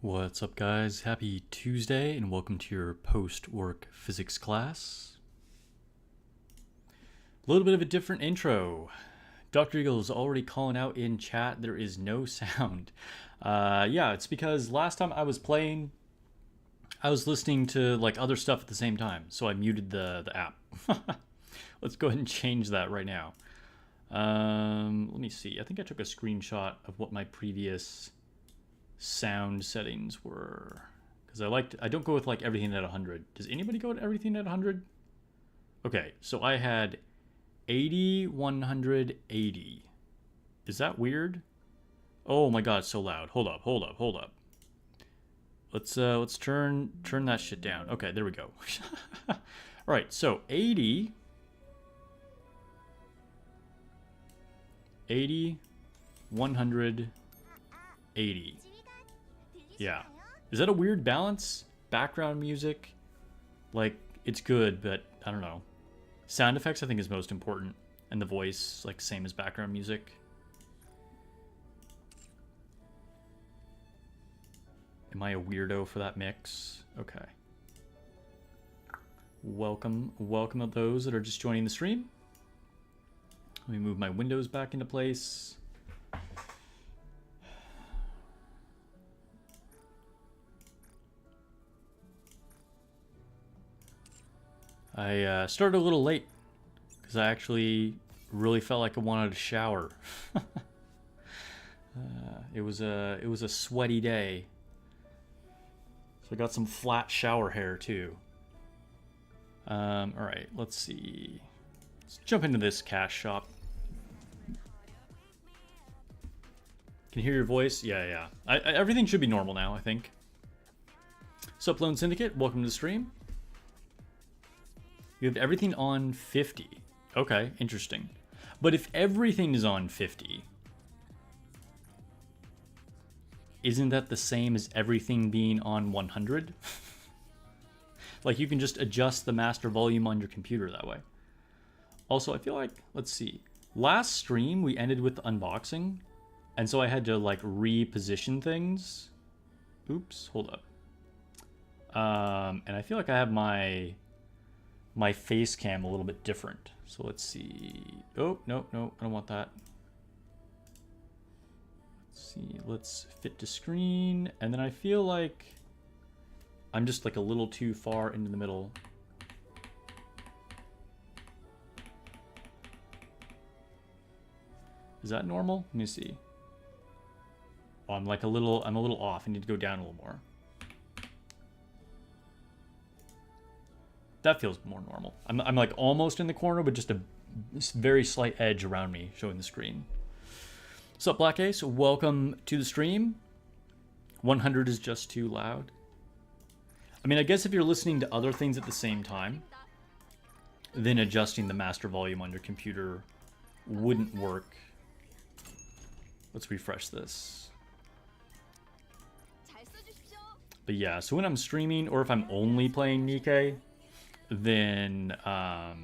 What's up, guys? Happy Tuesday and welcome to your post-work physics class. A little bit of a different intro. Dr. Eagle is already calling out in chat there is no sound. Yeah, it's because last time I was playing, I was listening to like other stuff at the same time, so I muted the app. Let's go ahead and change that right now. Let me see. I think I took a screenshot of what my previous sound settings were, because I don't go with like everything at 100. Does anybody go with everything at 100? Okay, so I had 80, 100, 80. Is that weird? Oh my god, it's so loud. Hold up. Let's turn that shit down. Okay, there we go. All right, so 80, 100, 80. Yeah. Is that a weird balance? Background music, like, it's good, but I don't know. Sound effects I think is most important, and the voice, like, same as background music. Am I a weirdo for that mix? Okay. Welcome of those that are just joining the stream. Let me move my windows back into place. I started a little late because I actually really felt like I wanted to shower. It was a sweaty day, so I got some flat shower hair too. All right, let's see. Let's jump into this cash shop. Can you hear your voice? Yeah. Everything should be normal now, I think. Sup, Lone Syndicate? Welcome to the stream. You have everything on 50. Okay, interesting. But if everything is on 50, isn't that the same as everything being on 100? Like, you can just adjust the master volume on your computer that way. Also, I feel like, let's see. Last stream, we ended with the unboxing. And so I had to, like, reposition things. Oops, hold up. And I feel like I have my face cam a little bit different. So let's see. Oh, no, I don't want that. Let's see, let's fit to screen. And then I feel like I'm just like a little too far into the middle. Is that normal? Let me see. Oh, I'm a little off. I need to go down a little more. That feels more normal. I'm like almost in the corner, but just a very slight edge around me showing the screen. What's up, Black Ace? Welcome to the stream. 100 is just too loud. I mean, I guess if you're listening to other things at the same time, then adjusting the master volume on your computer wouldn't work. Let's refresh this. But yeah, so when I'm streaming, or if I'm only playing Nikke, then I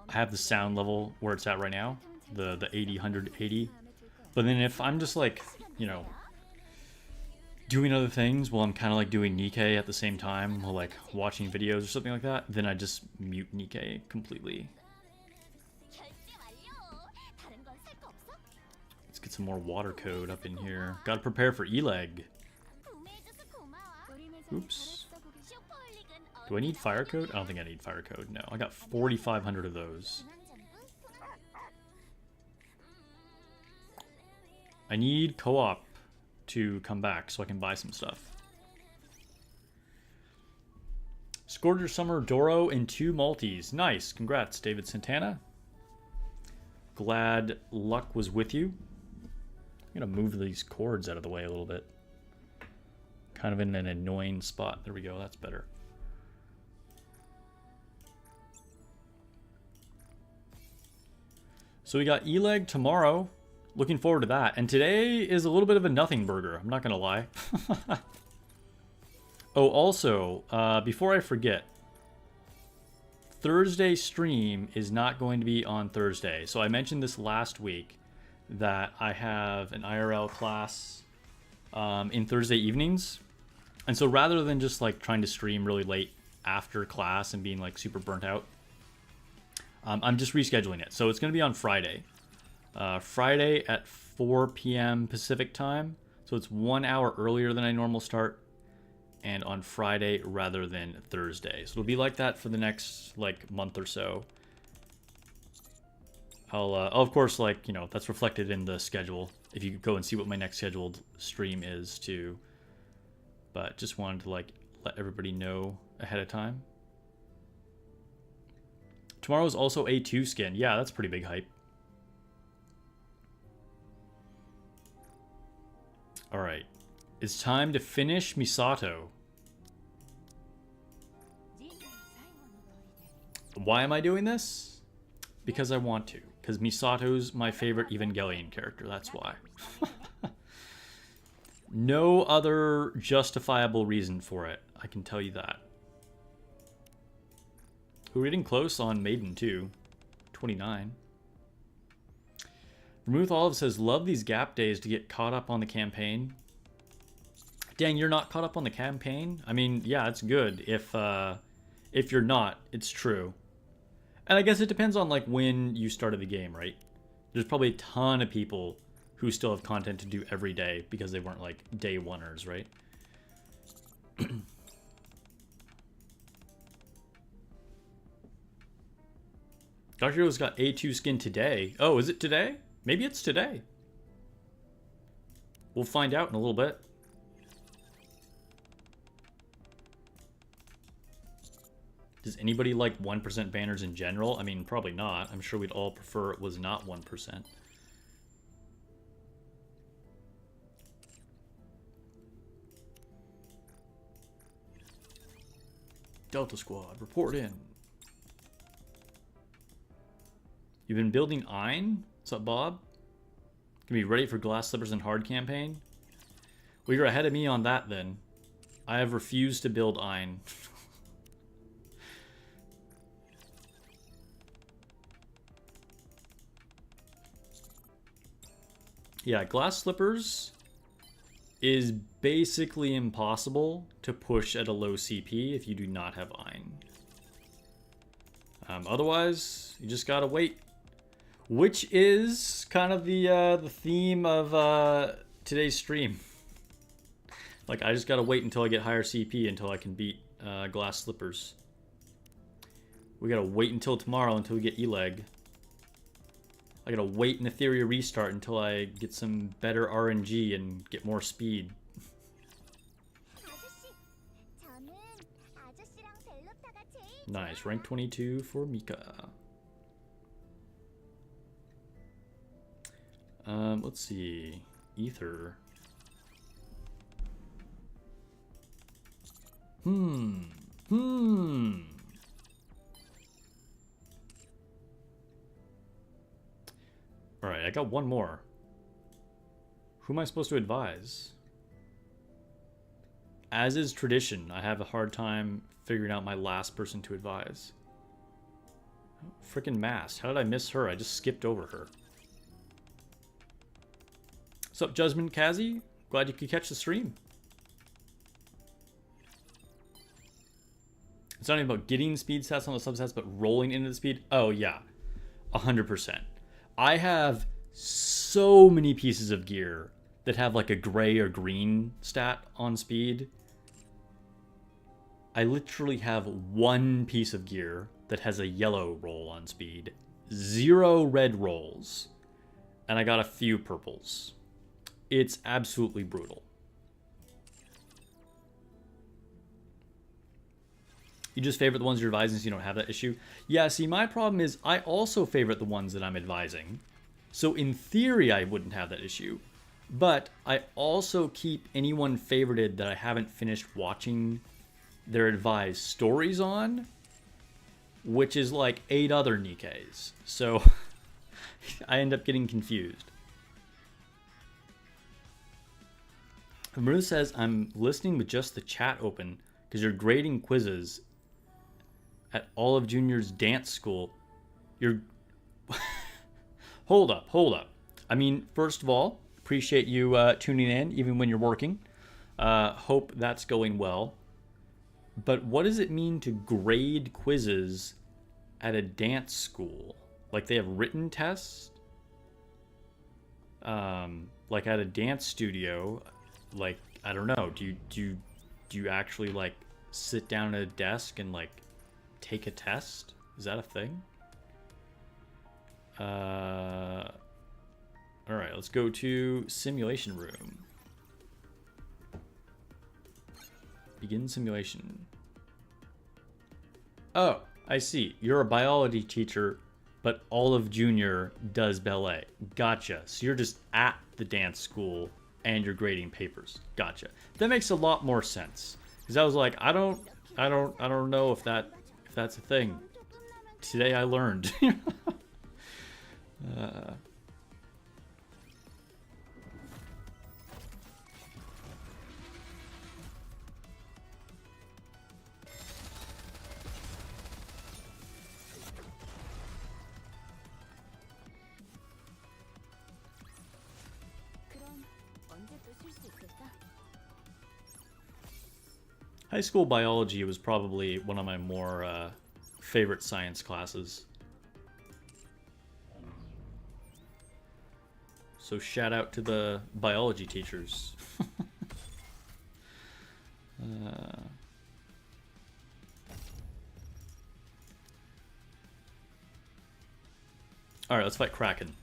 have the sound level where it's at right now, the 80, 100, 80. But then if I'm just like, you know, doing other things while I'm kind of like doing Nikke at the same time, or like watching videos or something like that, then I just mute Nikke completely. Let's get some more water code up in here. Gotta prepare for E-Leg. Oops. Do I need fire code? I don't think I need fire code. No, I got 4,500 of those. I need co-op to come back so I can buy some stuff. Scored your summer Doro and 2 Maltese. Nice. Congrats, David Santana. Glad luck was with you. I'm going to move these cords out of the way a little bit. Kind of in an annoying spot. There we go. That's better. So we got E-Leg tomorrow. Looking forward to that. And today is a little bit of a nothing burger. I'm not going to lie. Oh, also, before I forget, Thursday stream is not going to be on Thursday. So I mentioned this last week that I have an IRL class in Thursday evenings. And so rather than just like trying to stream really late after class and being like super burnt out, I'm just rescheduling it. So it's going to be on Friday. Friday at 4 p.m. Pacific time. So it's 1 hour earlier than I normally start. And on Friday rather than Thursday. So it'll be like that for the next like month or so. I'll of course, like, you know, that's reflected in the schedule. If you could go and see what my next scheduled stream is too. But just wanted to like let everybody know ahead of time. Tomorrow's also A2 skin. Yeah, that's pretty big hype. Alright. It's time to finish Misato. Why am I doing this? Because I want to. Because Misato's my favorite Evangelion character, that's why. No other justifiable reason for it, I can tell you that. We're getting close on Maiden too. 29. Vermouth Olive says, love these gap days to get caught up on the campaign. Dang, you're not caught up on the campaign? I mean, yeah, it's good. If you're not, it's true. And I guess it depends on like when you started the game, right? There's probably a ton of people who still have content to do every day because they weren't like day oneers, right? Dr. Hero's got A2 skin today. Oh, is it today? Maybe it's today. We'll find out in a little bit. Does anybody like 1% banners in general? I mean, probably not. I'm sure we'd all prefer it was not 1%. Delta Squad, report in. You've been building Ein? What's up, Bob? Gonna be ready for Glass Slippers and Hard campaign? Well, you're ahead of me on that then. I have refused to build Ein. Yeah, Glass Slippers is basically impossible to push at a low CP if you do not have Ein. Otherwise, you just gotta wait. Which is kind of the theme of today's stream. Like, I just gotta wait until I get higher CP until I can beat Glass Slippers. We gotta wait until tomorrow until we get E-Leg. I gotta wait in Etheria restart until I get some better RNG and get more speed. Nice, rank 22 for Mika. Let's see. Ether. Alright, I got one more. Who am I supposed to advise? As is tradition, I have a hard time figuring out my last person to advise. Frickin' Mast. How did I miss her? I just skipped over her. What's up, Judgment Kazi? Glad you could catch the stream. It's not even about getting speed stats on the substats, but rolling into the speed. Oh, yeah. 100%. I have so many pieces of gear that have like a gray or green stat on speed. I literally have one piece of gear that has a yellow roll on speed, 0 red rolls, and I got a few purples. It's absolutely brutal. You just favorite the ones you're advising so you don't have that issue? Yeah, see, my problem is I also favorite the ones that I'm advising. So in theory, I wouldn't have that issue. But I also keep anyone favorited that I haven't finished watching their advised stories on, which is like 8 other Nikkei's. So I end up getting confused. Maru says, I'm listening with just the chat open because you're grading quizzes at Olive Jr.'s dance school. You're... Hold up. I mean, first of all, Appreciate you tuning in, even when you're working. Hope that's going well. But what does it mean to grade quizzes at a dance school? Like they have written tests? Like at a dance studio, like I don't know. Do you actually like sit down at a desk and like take a test? Is that a thing? All right, let's go to simulation room. Begin simulation. Oh, I see. You're a biology teacher, but all of junior does ballet. Gotcha. So you're just at the dance school and you're grading papers. Gotcha. That makes a lot more sense. Because I was like, I don't know if that's a thing. Today I learned. High school biology was probably one of my more favorite science classes. So shout out to the biology teachers. All right, let's fight Kraken.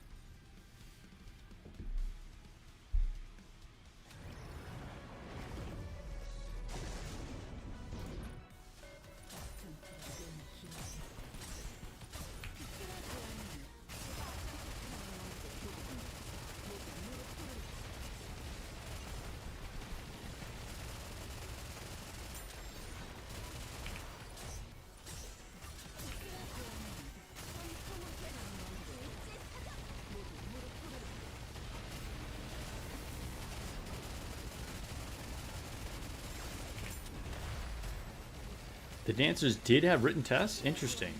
The dancers did have written tests? Interesting.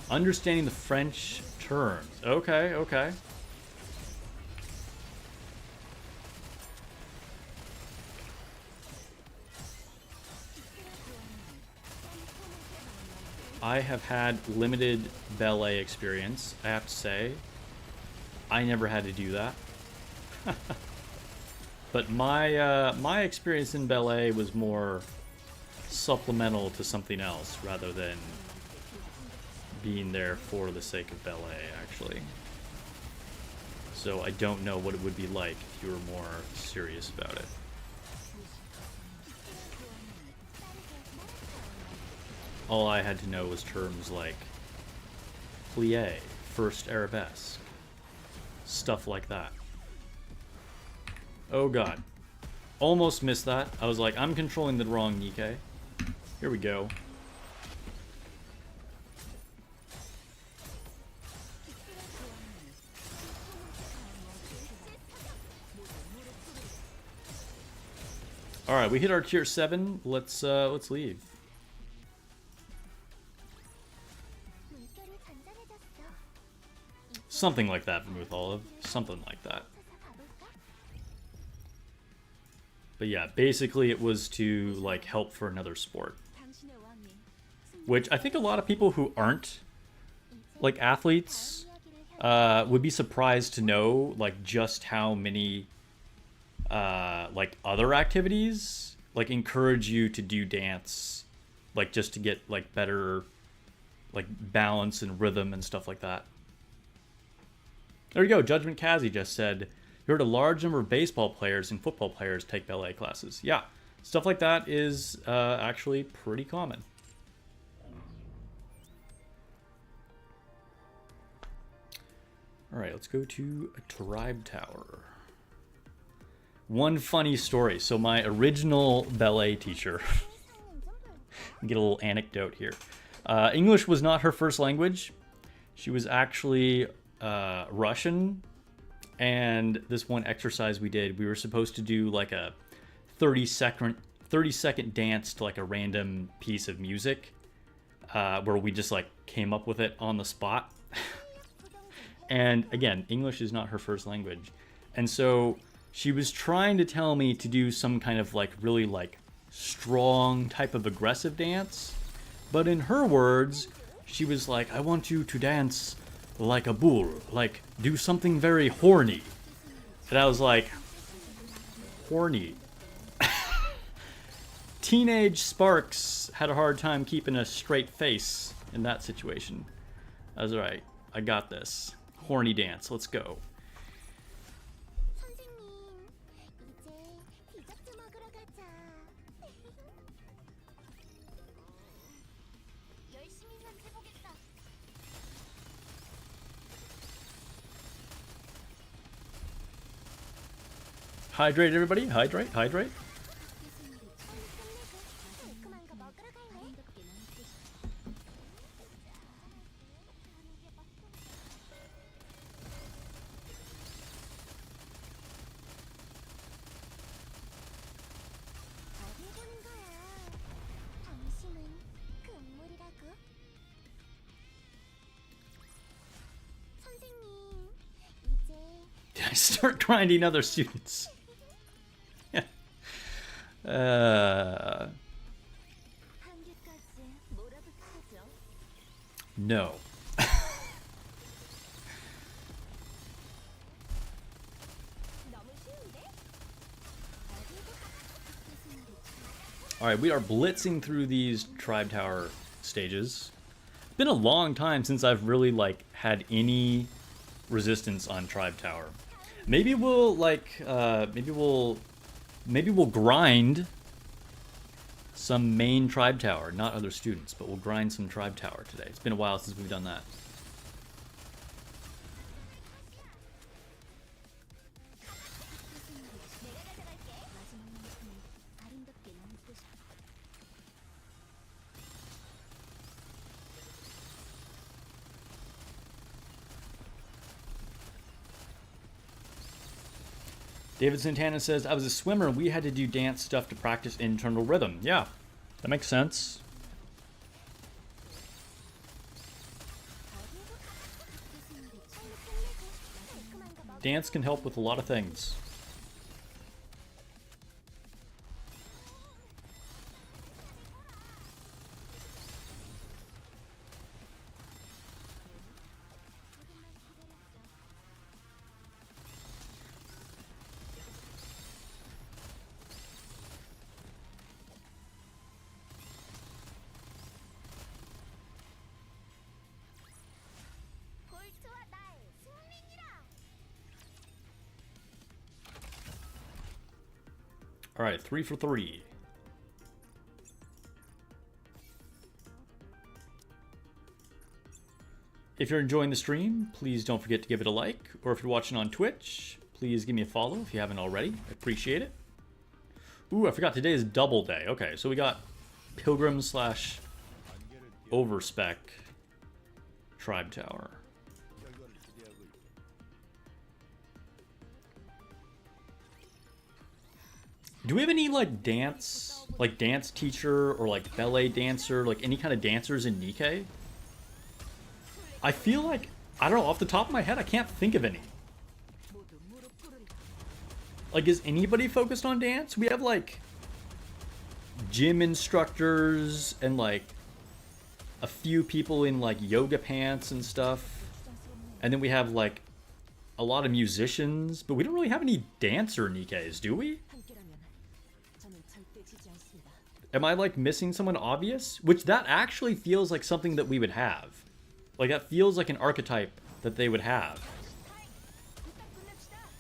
Understanding the French terms. Okay, okay. I have had limited ballet experience, I have to say. I never had to do that. But my experience in ballet was more supplemental to something else rather than being there for the sake of ballet, actually. So I don't know what it would be like if you were more serious about it. All I had to know was terms like plie, first arabesque, stuff like that. Oh god. Almost missed that. I was like, I'm controlling the wrong Nikke. Here we go. All right, we hit our tier 7. Let's leave. Something like that, Vermouth Olive. Something like that. But yeah, basically it was to like help for another sport. Which I think a lot of people who aren't like athletes would be surprised to know like just how many like other activities like encourage you to do dance, like just to get like better like balance and rhythm and stuff like that. There you go. Judgment Kazi just said, you heard a large number of baseball players and football players take ballet classes. Yeah, stuff like that is actually pretty common. All right, let's go to a Tribe Tower. One funny story. So my original ballet teacher, get a little anecdote here. English was not her first language. She was actually Russian. And this one exercise we did, we were supposed to do like a 30-second dance to like a random piece of music, where we just like came up with it on the spot. And again, English is not her first language. And so she was trying to tell me to do some kind of like really like strong type of aggressive dance. But in her words, she was like, I want you to dance like a bull, like do something very horny. And I was like, horny. Teenage Sparks had a hard time keeping a straight face in that situation. I was right. I got this. Horny dance. Let's go. Hydrate, everybody. Hydrate, hydrate. Did I start grinding other students? No. Alright, we are blitzing through these Tribe Tower stages. It's been a long time since I've really, like, had any resistance on Tribe Tower. Maybe we'll, like, maybe we'll grind some main Tribe Tower, not other students, but we'll grind some Tribe Tower today. It's been a while since we've done that. David Santana says, I was a swimmer and we had to do dance stuff to practice internal rhythm. Yeah, that makes sense. Dance can help with a lot of things. All right, 3 for 3. If you're enjoying the stream, please don't forget to give it a like. Or if you're watching on Twitch, please give me a follow if you haven't already. I appreciate it. Ooh, I forgot today is double day. Okay, so we got Pilgrim slash Overspec Tribe Tower. Do we have any, like, dance teacher or, like, ballet dancer, like, any kind of dancers in Nikke? I feel like, I don't know, off the top of my head, I can't think of any. Like, is anybody focused on dance? We have, like, gym instructors and, like, a few people in, like, yoga pants and stuff. And then we have, like, a lot of musicians, but we don't really have any dancer Nikkes, do we? Am I, like, missing someone obvious? Which, that actually feels like something that we would have. Like, that feels like an archetype that they would have.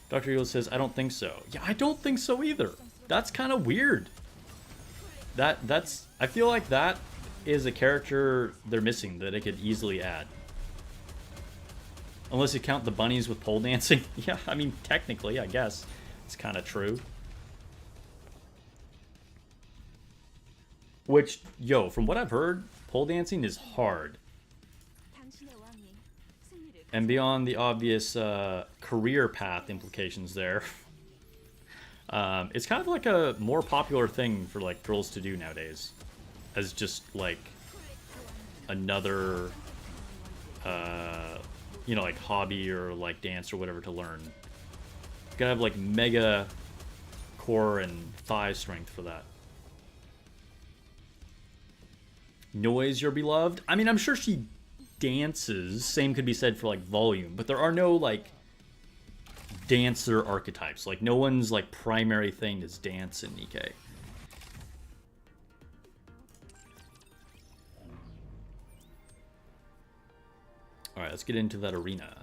Dr. Eagle says, I don't think so. Yeah, I don't think so either. That's kind of weird. That's... I feel like that is a character they're missing that they could easily add. Unless you count the bunnies with pole dancing. Yeah, I mean, technically, I guess. It's kind of true. Which, yo, from what I've heard, pole dancing is hard. And beyond the obvious career path implications there, it's kind of like a more popular thing for, like, girls to do nowadays. As just, like, another you know, like hobby or like dance or whatever to learn. You gotta have like mega core and thigh strength for that. Noise, your beloved? I mean, I'm sure she dances. Same could be said for like volume, but there are no like dancer archetypes. Like no one's like primary thing is dance in Nikke. Alright, let's get into that arena.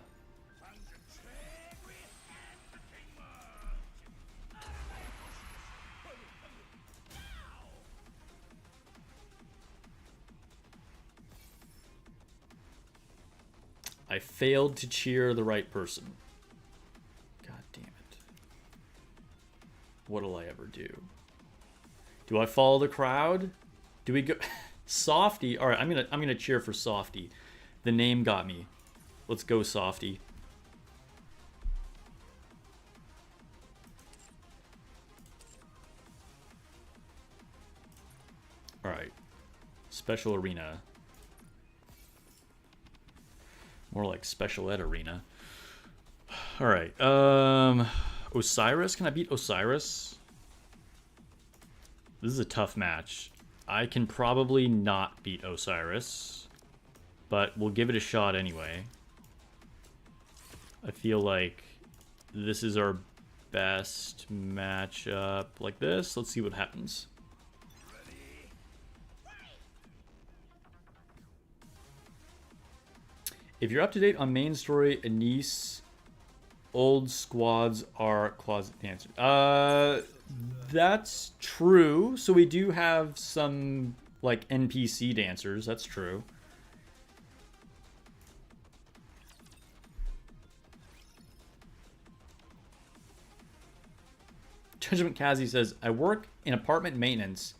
I failed to cheer the right person. God damn it. What'll I ever do? Do I follow the crowd? Do we go Softy? Alright, I'm gonna cheer for Softy. The name got me. Let's go, Softy. Alright. Special arena. More like special ed arena. Alright. Osiris? Can I beat Osiris? This is a tough match. I can probably not beat Osiris, but we'll give it a shot anyway. I feel like this is our best matchup like this. Let's see what happens. If you're up to date on main story, Anise, old squads are closet dancers. That's true. So we do have some like NPC dancers. That's true. Judgment Kazi says, I work in apartment maintenance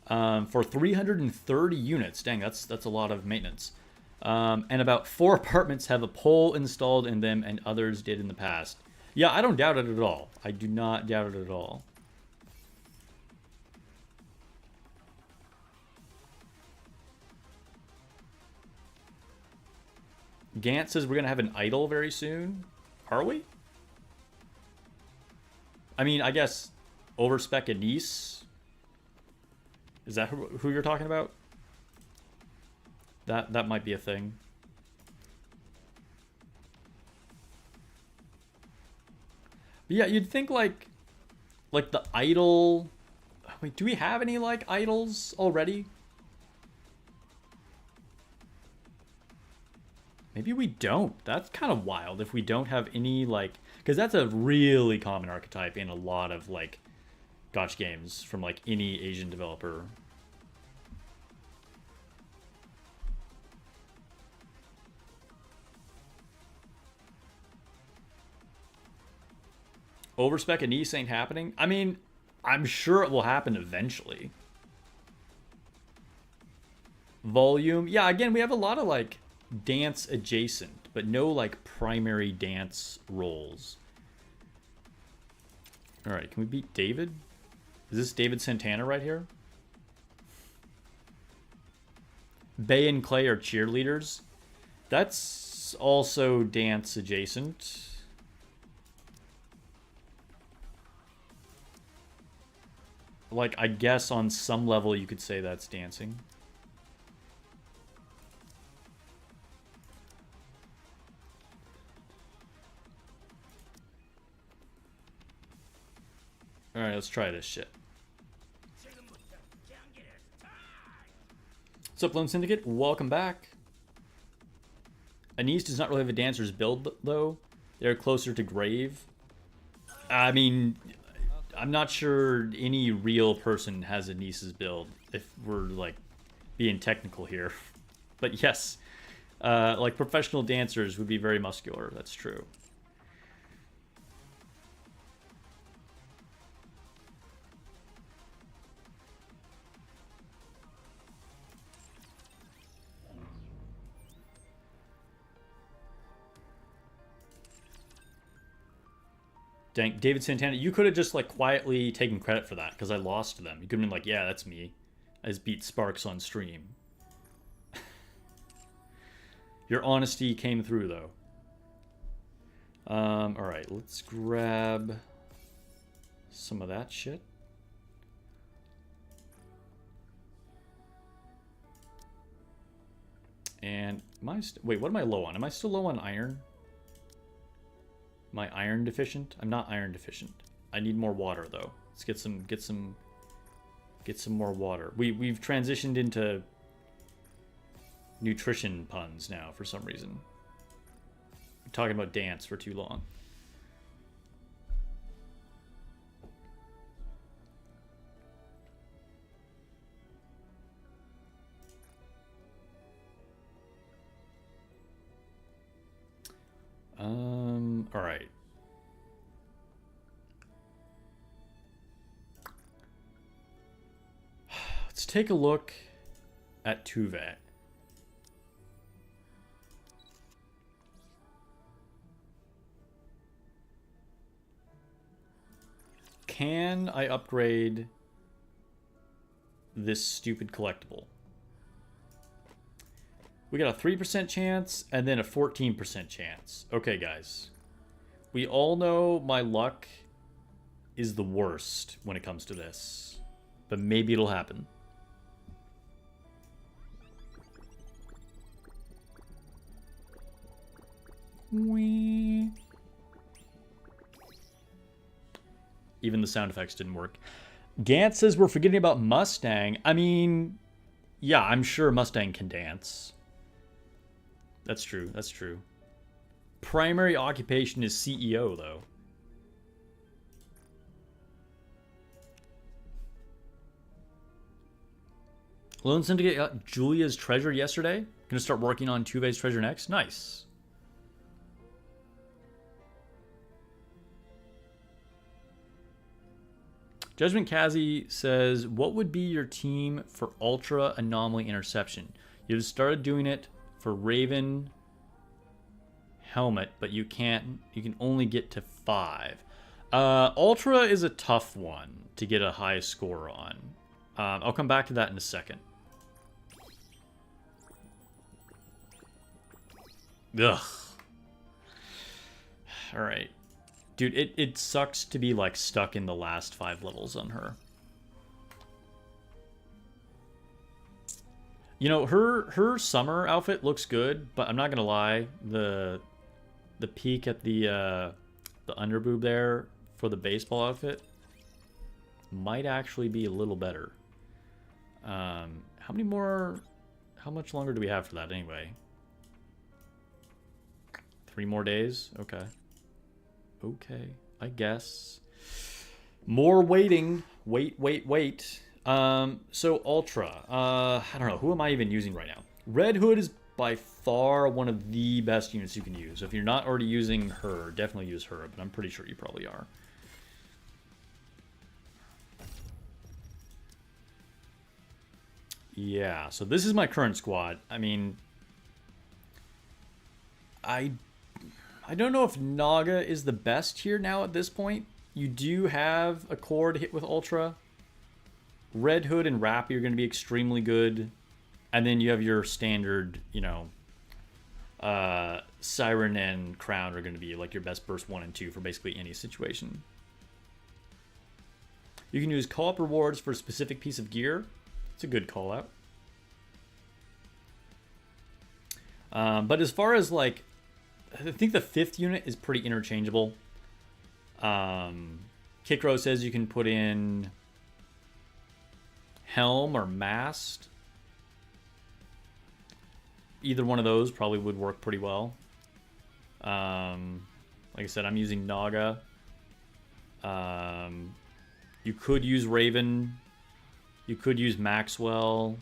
for 330 units. Dang, that's a lot of maintenance. And about 4 apartments have a pole installed in them, and others did in the past. Yeah, I don't doubt it at all. I do not doubt it at all. Gant says we're going to have an idol very soon. Are we? I mean, I guess Overspec and Nice. Is that who you're talking about? That might be a thing. But yeah, you'd think like the idol. Wait, do we have any like idols already? Maybe we don't. That's kind of wild if we don't have any like, because that's a really common archetype in a lot of like gotcha games from like any Asian developer. Overspec and Nice ain't happening. I mean, I'm sure it will happen eventually. Volume. Yeah, again, we have a lot of like dance adjacent, but no like primary dance roles. Alright, can we beat David? Is this David Santana right here? Bay and Clay are cheerleaders. That's also dance adjacent. Like, I guess on some level you could say that's dancing. Alright, let's try this shit. What's up, Lone Syndicate? Welcome back. Anise does not really have a dancer's build, though. They're closer to Grave. I mean, I'm not sure any real person has Anise's build, if we're, like, being technical here. But yes, like, professional dancers would be very muscular. That's true. Dang, David Santana, you could have just like quietly taken credit for that because I lost to them. You could have been like, yeah, that's me. I just beat Sparks on stream. Your honesty came through, though. Alright, let's grab some of that shit. And wait, what am I low on? Am I still low on iron? Am I iron deficient? I'm not iron deficient. I need more water though. Let's get some more water. We've transitioned into nutrition puns now for some reason. We're talking about dance for too long. All right. Let's take a look at Tuvet. Can I upgrade this stupid collectible? We got a 3% chance and then a 14% chance. Okay, guys. We all know my luck is the worst when it comes to this. But maybe it'll happen. Whee. Even the sound effects didn't work. Gant says we're forgetting about Mustang. I mean, yeah, I'm sure Mustang can dance. That's true. That's true. Primary occupation is CEO, though. Lone Syndicate got Julia's treasure yesterday. Gonna start working on Tuvet's treasure next. Nice. Judgment Kazi says, what would be your team for Ultra Anomaly Interception? You've started doing it for Raven Helmet, but you can only get to 5. Ultra is a tough one to get a high score on. I'll come back to that in a second. Ugh. Alright. Dude, it sucks to be, like, stuck in the last 5 levels on her. You know, her summer outfit looks good, but I'm not gonna lie, the peak at the underboob there for the baseball outfit might actually be a little better. How much longer do we have for that anyway? 3 more days? Okay. Okay, I guess. More waiting. Wait. So Ultra. I don't know. Who am I even using right now? Red Hood is by far one of the best units you can use. If you're not already using her, definitely use her, but I'm pretty sure you probably are. Yeah, so this is my current squad. I mean, I don't know if Naga is the best here now at this point. You do have a core to hit with Ultra. Red Hood and Rappy are going to be extremely good. And then you have your standard, you know, Siren and Crown are going to be like your best burst 1 and 2 for basically any situation. You can use co-op rewards for a specific piece of gear. It's a good call out. But as far as like, I think the 5th unit is pretty interchangeable. Kikro says you can put in Helm or Mast. Either one of those probably would work pretty well. Like I said, I'm using Naga. You could use Raven. You could use Maxwell.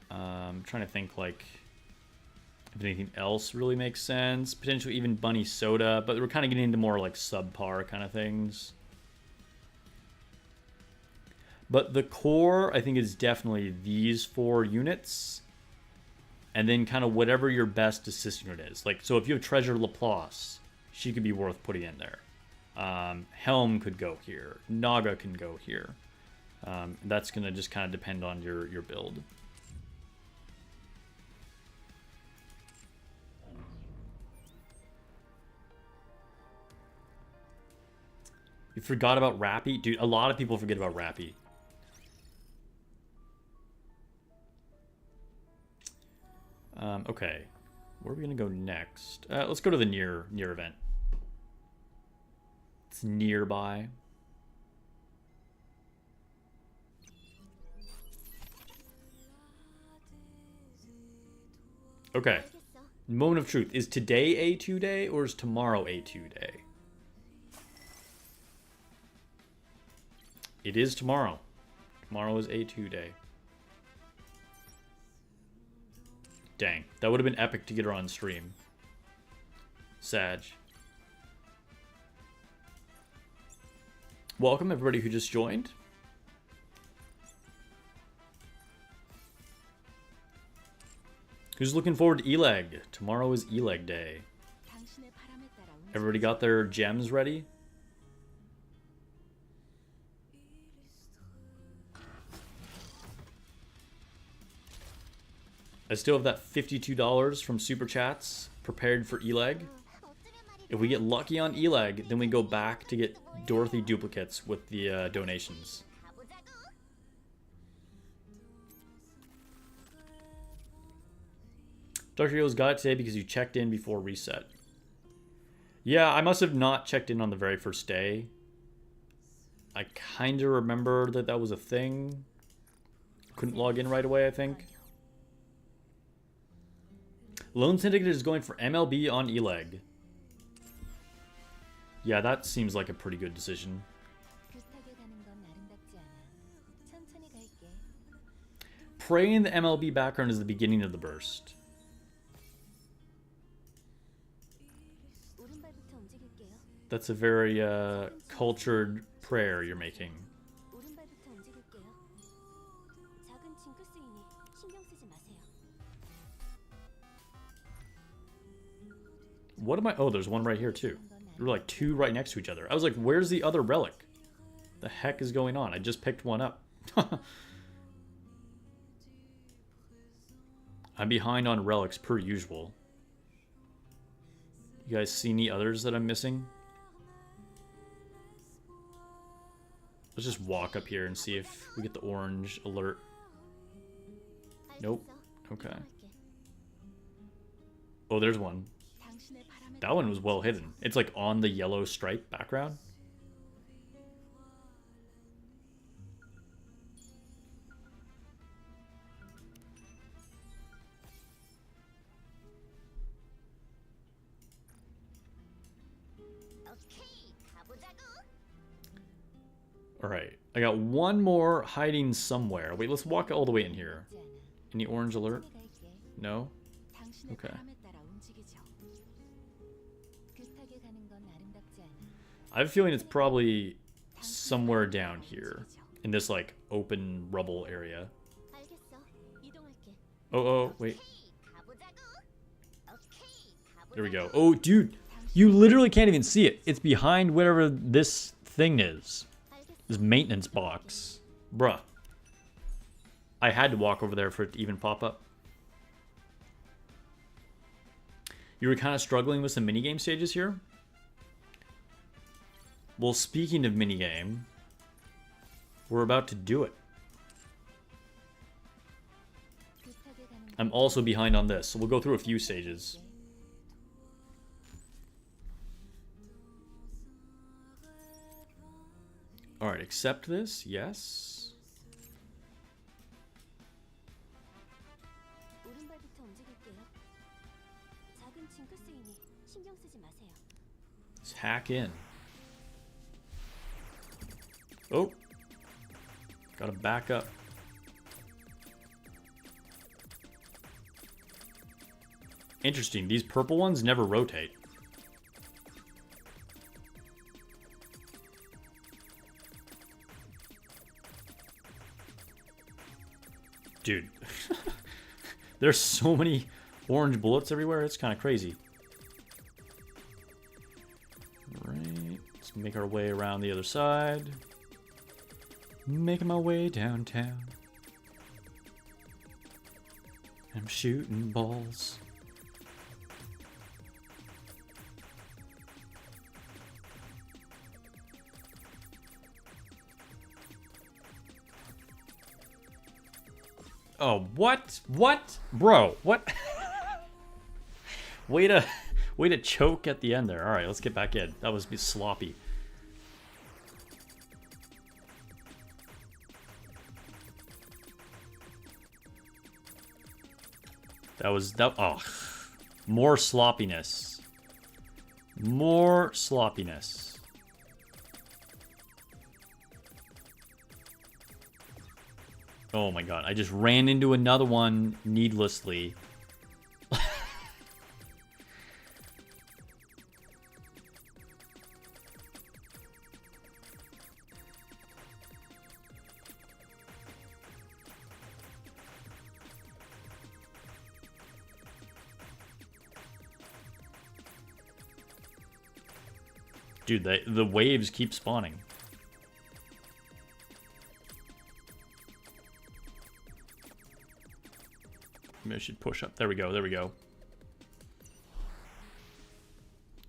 I'm trying to think like if anything else really makes sense. Potentially even Bunny Soda, but we're kind of getting into more like subpar kind of things. But the core, I think, is definitely these 4 units. And then kind of whatever your best assist unit is. Like, so if you have Treasure Laplace, she could be worth putting in there. Helm could go here. Naga can go here. That's going to just kind of depend on your build. You forgot about Rappy? Dude, a lot of people forget about Rappy. Okay. Where are we gonna go next? Let's go to the near event. It's nearby. Okay. Moment of truth. Is today A2 day or is tomorrow A2 day? It is tomorrow. Tomorrow is A2 day. Dang. That would have been epic to get her on stream. Sag. Welcome everybody who just joined. Who's looking forward to E-Leg? Tomorrow is E-Leg day. Everybody got their gems ready? I still have that $52 from Super Chats prepared for E-Leg. If we get lucky on E-Leg, then we go back to get Dorothy duplicates with the donations. Dr. Yo's got it today because you checked in before reset. Yeah, I must have not checked in on the very first day. I kind of remember that that was a thing. Couldn't log in right away, I think. Lone Syndicate is going for MLB on E-Leg. Yeah, that seems like a pretty good decision. Prey in the MLB background is the beginning of the burst. That's a very cultured prayer you're making. What am I? Oh, there's one right here too. There were like two right next to each other. I was like, where's the other relic? The heck is going on? I just picked one up. I'm behind on relics per usual. You guys see any others that I'm missing? Let's just walk up here and see if we get the orange alert. Nope. Okay. Oh, there's one. That one was well hidden. It's like on the yellow stripe background. Alright, I got one more hiding somewhere. Wait, let's walk all the way in here. Any orange alert? No? Okay. I have a feeling it's probably somewhere down here. In this, like, open rubble area. Oh, wait. There we go. Oh, dude! You literally can't even see it. It's behind whatever this thing is. This maintenance box. Bruh. I had to walk over there for it to even pop up. You were kind of struggling with some minigame stages here? Well, speaking of minigame, we're about to do it. I'm also behind on this, so we'll go through a few stages. Alright, accept this. Yes. Let's hack in. Oh. Gotta back up. Interesting. These purple ones never rotate. Dude. There's so many orange bullets everywhere. It's kind of crazy. Alright. Let's make our way around the other side. Making my way downtown. I'm shooting balls. Oh, what? What? Bro, what? way to way to choke at the end there. All right, let's get back in. That was sloppy. Oh, more sloppiness. More sloppiness. Oh my god, I just ran into another one needlessly. Dude, the waves keep spawning. Maybe I should push up. There we go, there we go.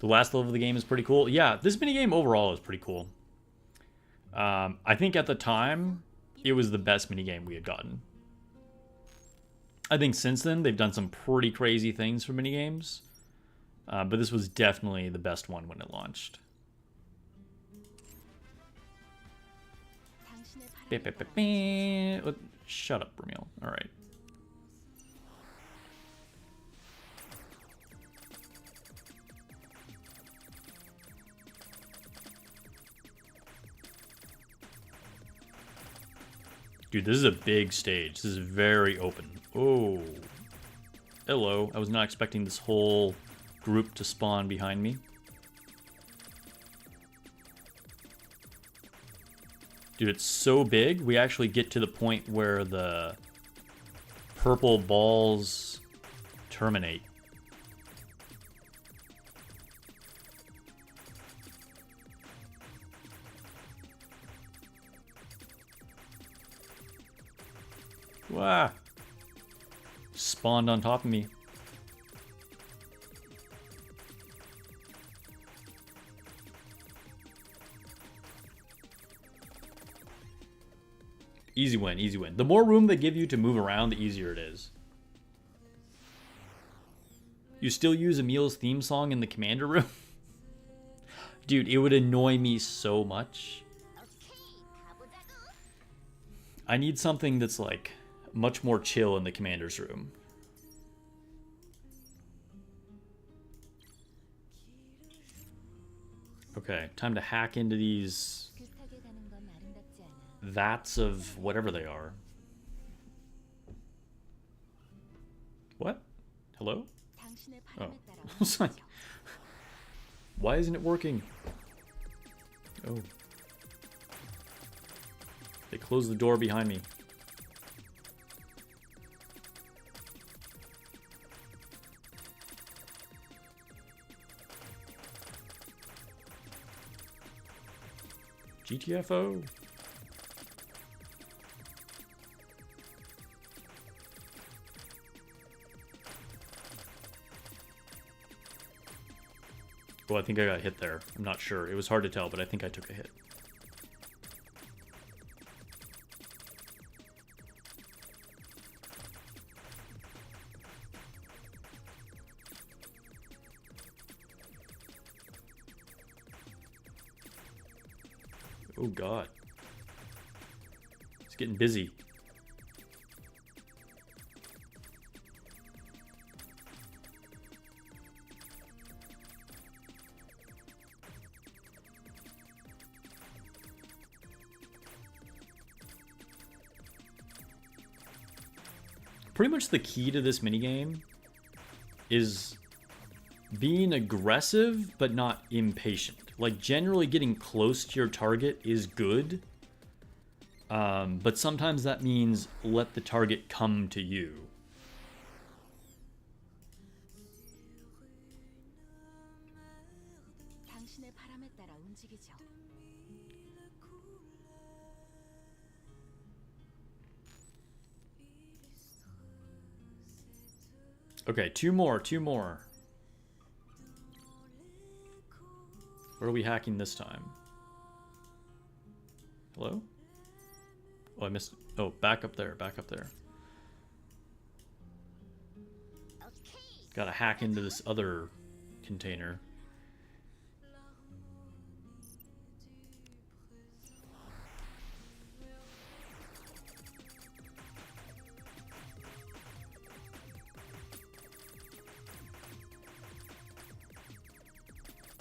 The last level of the game is pretty cool. Yeah, this minigame overall is pretty cool. I think at the time, it was the best minigame we had gotten. I think since then, they've done some pretty crazy things for minigames. But this was definitely the best one when it launched. Shut up, Brumil. Alright. Dude, this is a big stage. This is very open. Oh. Hello. I was not expecting this whole group to spawn behind me. Dude, it's so big, we actually get to the point where the purple balls terminate. Wow. Spawned on top of me. Easy win, easy win. The more room they give you to move around, the easier it is. You still use Emil's theme song in the commander room? Dude, it would annoy me so much. I need something that's like much more chill in the commander's room. Okay, time to hack into these vats of whatever they are. What? Hello? Oh. I was like, why isn't it working? Oh. They closed the door behind me. GTFO. Oh, I think I got hit there. I'm not sure. It was hard to tell, but I think I took a hit. Oh god. It's getting busy. Pretty much the key to this minigame is being aggressive but not impatient. Like, generally getting close to your target is good, but sometimes that means let the target come to you. Okay, two more. Where are we hacking this time? Hello? Oh, I missed. Oh, back up there. Gotta hack into this other container.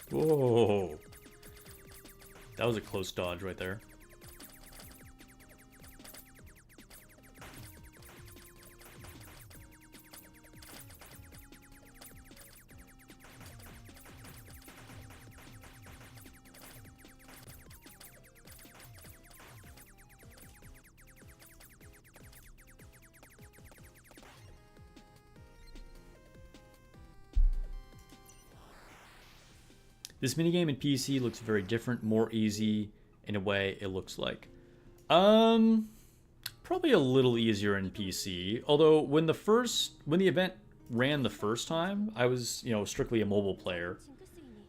Whoa. That was a close dodge right there. This minigame in PC looks very different, more easy in a way, it looks like. Probably a little easier in PC. Although when the event ran the first time, I was, strictly a mobile player.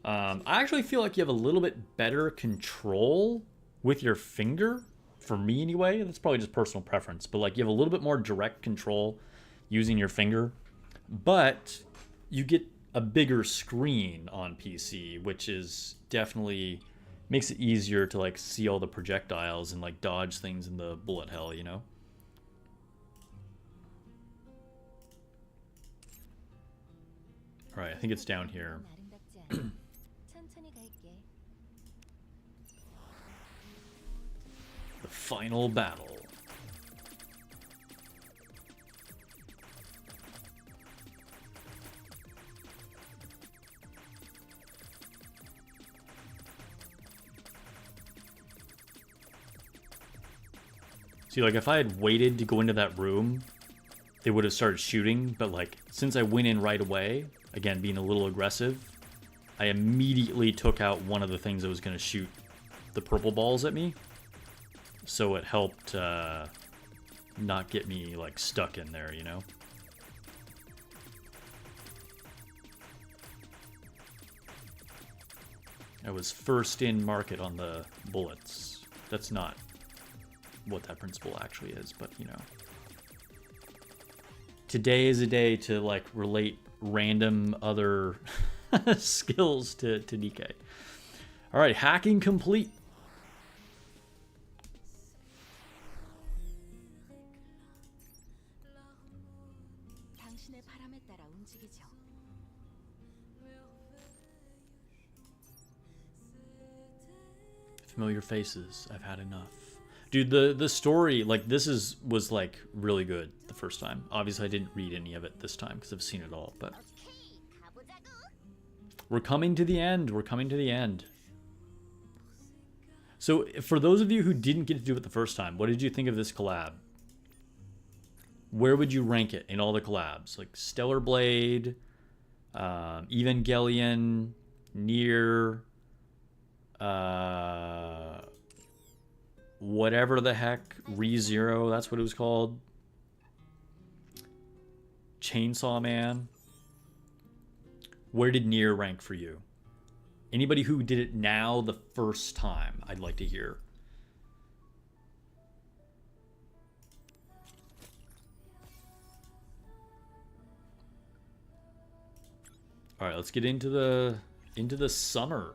I actually feel like you have a little bit better control with your finger. For me anyway, that's probably just personal preference, but like you have a little bit more direct control using your finger. But you get a bigger screen on PC, which is definitely makes it easier to like see all the projectiles and like dodge things in the bullet hell, you know? All right, I think it's down here. The final battle. See, like, if I had waited to go into that room, they would have started shooting, but, like, since I went in right away, again, being a little aggressive, I immediately took out one of the things that was going to shoot the purple balls at me, so it helped not get me, like, stuck in there, you know? I was first in market on the bullets. That's not what that principle actually is, but you know. Today is a day to like relate random other skills to DK. All right, hacking complete. Familiar faces. I've had enough. Dude, the story, like, was like really good the first time. Obviously, I didn't read any of it this time because I've seen it all, but we're coming to the end. We're coming to the end. So, for those of you who didn't get to do it the first time, what did you think of this collab? Where would you rank it in all the collabs? Like Stellar Blade, Evangelion, Nier, whatever the heck, ReZero, that's what it was called. Chainsaw Man. Where did Nier rank for you? Anybody who did it now the first time, I'd like to hear. All right, let's get into the summer.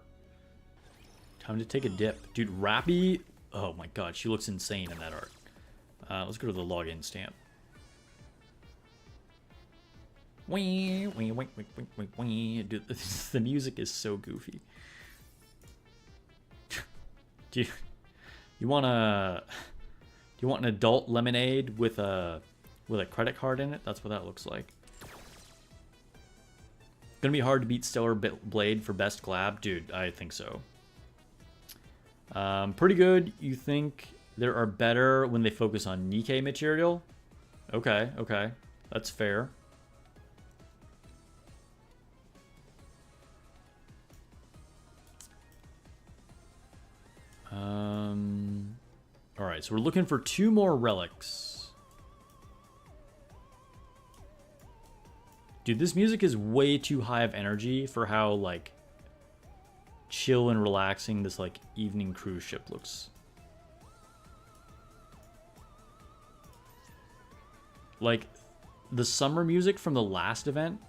Time to take a dip. Dude, Rappy, oh my god, she looks insane in that art. Let's go to the login stamp. Dude, the music is so goofy. Do you want an adult lemonade with a credit card in it? That's what that looks like. Gonna be hard to beat Stellar Blade for best collab? Dude, I think so. Pretty good. You think there are better when they focus on Nikkei material? Okay, okay. That's fair. Alright, so we're looking for 2 more relics. Dude, this music is way too high of energy for how, like, chill and relaxing this, like, evening cruise ship looks. Like, the summer music from the last event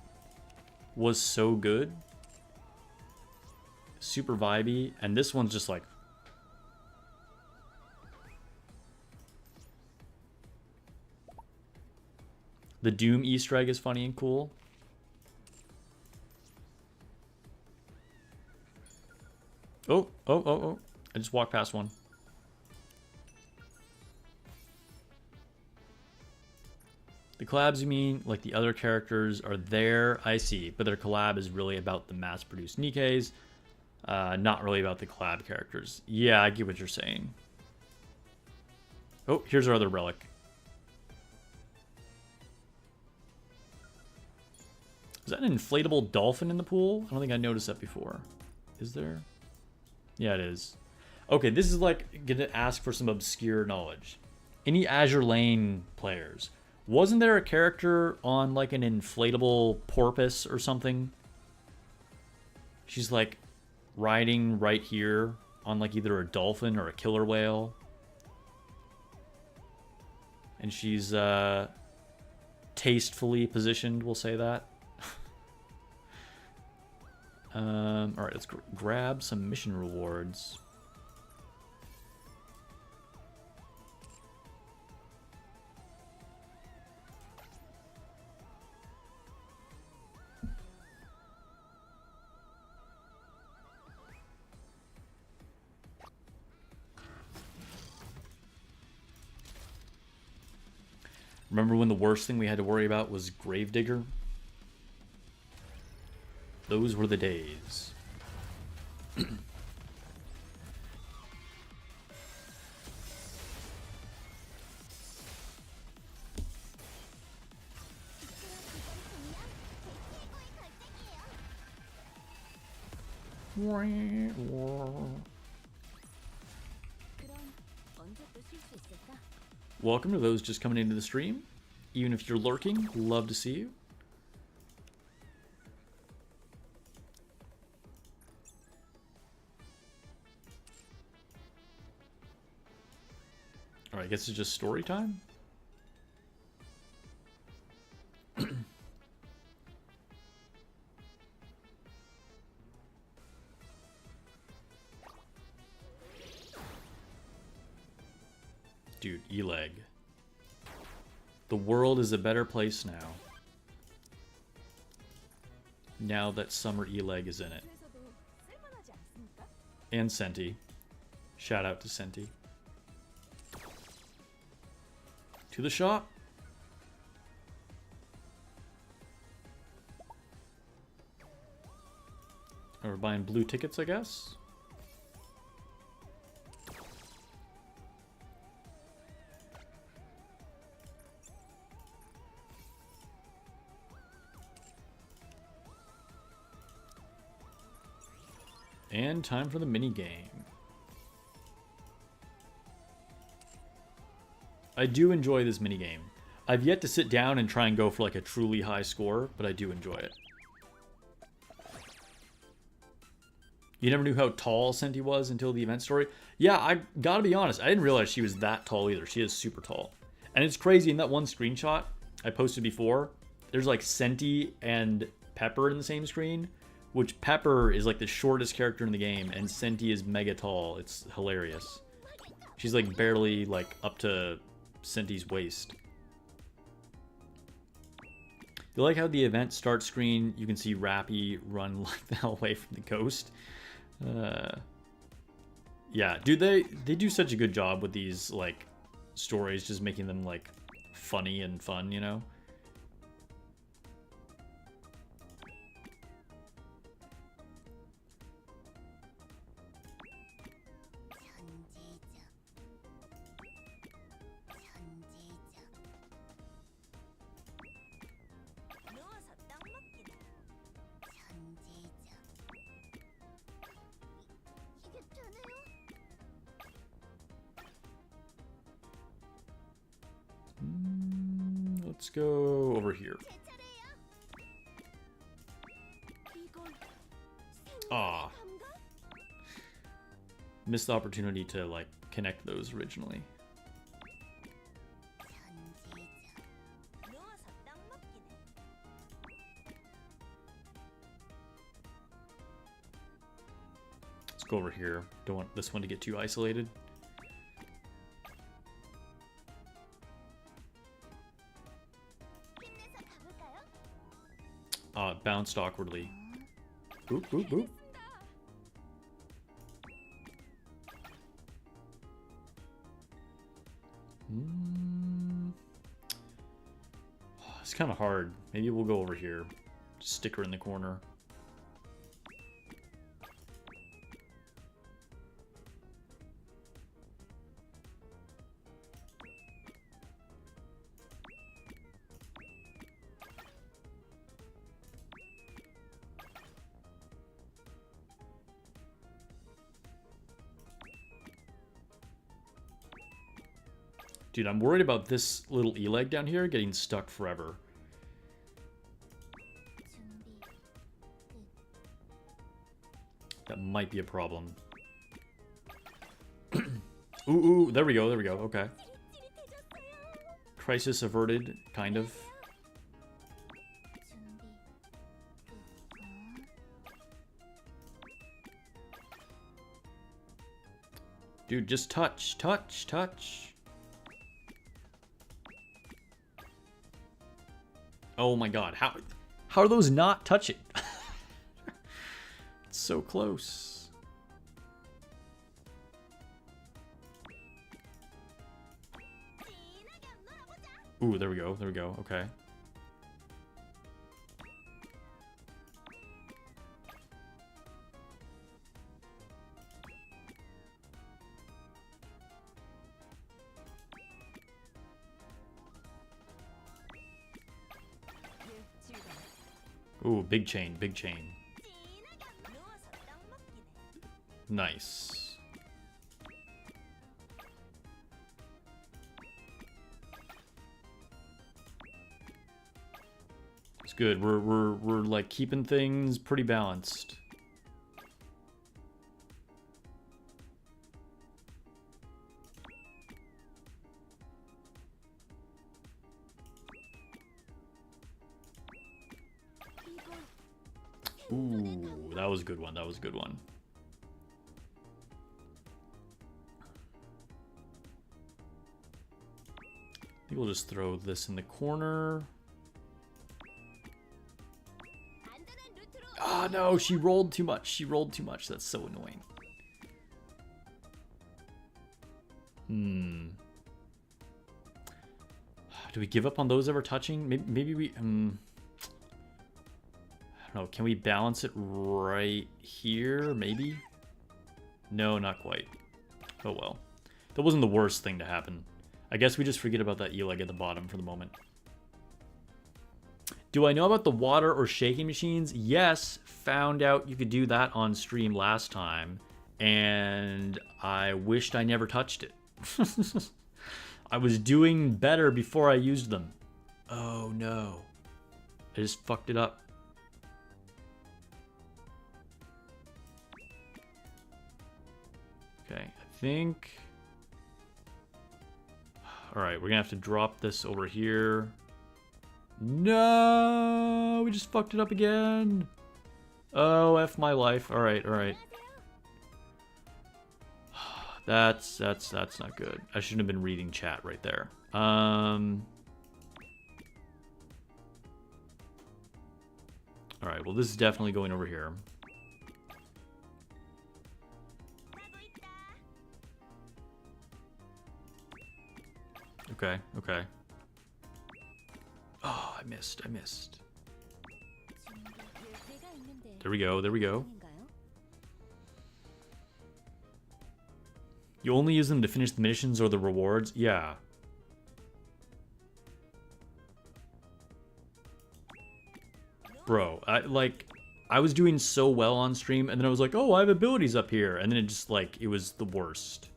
was so good. Super vibey. And this one's just like... The Doom Easter egg is funny and cool. Oh. I just walked past one. The collabs, you mean? Like the other characters are there? I see. But their collab is really about the mass-produced Nikkeis. Not really about the collab characters. Yeah, I get what you're saying. Oh, here's our other relic. Is that an inflatable dolphin in the pool? I don't think I noticed that before. Is there? Yeah, it is. Okay, this is like gonna ask for some obscure knowledge. Any Azure Lane players? Wasn't there a character on like an inflatable porpoise or something? She's like riding right here on like either a dolphin or a killer whale. And she's tastefully positioned, we'll say that. Alright, let's grab some mission rewards. Remember when the worst thing we had to worry about was Gravedigger? Those were the days. Welcome to those just coming into the stream. Even if you're lurking, love to see you. Alright, I guess it's just story time. Dude, Eleg. The world is a better place now. Now that Summer Eleg is in it. And Senti. Shout out to Senti. To the shop. We're buying blue tickets, I guess. And time for the mini game. I do enjoy this mini game. I've yet to sit down and try and go for like a truly high score, but I do enjoy it. You never knew how tall Senti was until the event story? Yeah, I gotta be honest, I didn't realize she was that tall either. She is super tall. And it's crazy, in that one screenshot I posted before, there's like Senti and Pepper in the same screen, which Pepper is like the shortest character in the game, and Senti is mega tall. It's hilarious. She's like barely like up to Senti's waist. You like how the event start screen, you can see Rappy run like the hell away from the ghost? Yeah, dude, they do such a good job with these like stories, just making them like funny and fun, you know? Let's go over here. Ah, missed the opportunity to like connect those originally. go over here. Don't want this one to get too isolated. It bounced awkwardly. Boop, boop, boop. It's kind of hard. Maybe we'll go over here. Stick her in the corner. Dude, I'm worried about this little E-leg down here getting stuck forever. That might be a problem. Ooh, there we go, okay. Crisis averted, kind of. Dude, just touch. Oh my god, how are those not touching? It's so close. Ooh, there we go, okay. Ooh, big chain. Nice. It's good. We're like keeping things pretty balanced. Ooh, that was a good one. I think we'll just throw this in the corner. Ah, no, she rolled too much. That's so annoying. Do we give up on those ever touching? Maybe we... I don't know. Can we balance it right here? Maybe? No, not quite. Oh well. That wasn't the worst thing to happen. I guess we just forget about that E-leg at the bottom for the moment. Do I know about the water or shaking machines? Yes, found out you could do that on stream last time, and I wished I never touched it. I was doing better before I used them. Oh no. I just fucked it up. Okay, I think... Alright, we're gonna have to drop this over here. No! We just fucked it up again! Oh, F my life. Alright. That's not good. I shouldn't have been reading chat right there. Alright, well this is definitely going over here. Okay. Oh, I missed. There we go. You only use them to finish the missions or the rewards? Yeah. Bro, I was doing so well on stream, and then I was like, oh, I have abilities up here. And then it just, like, it was the worst.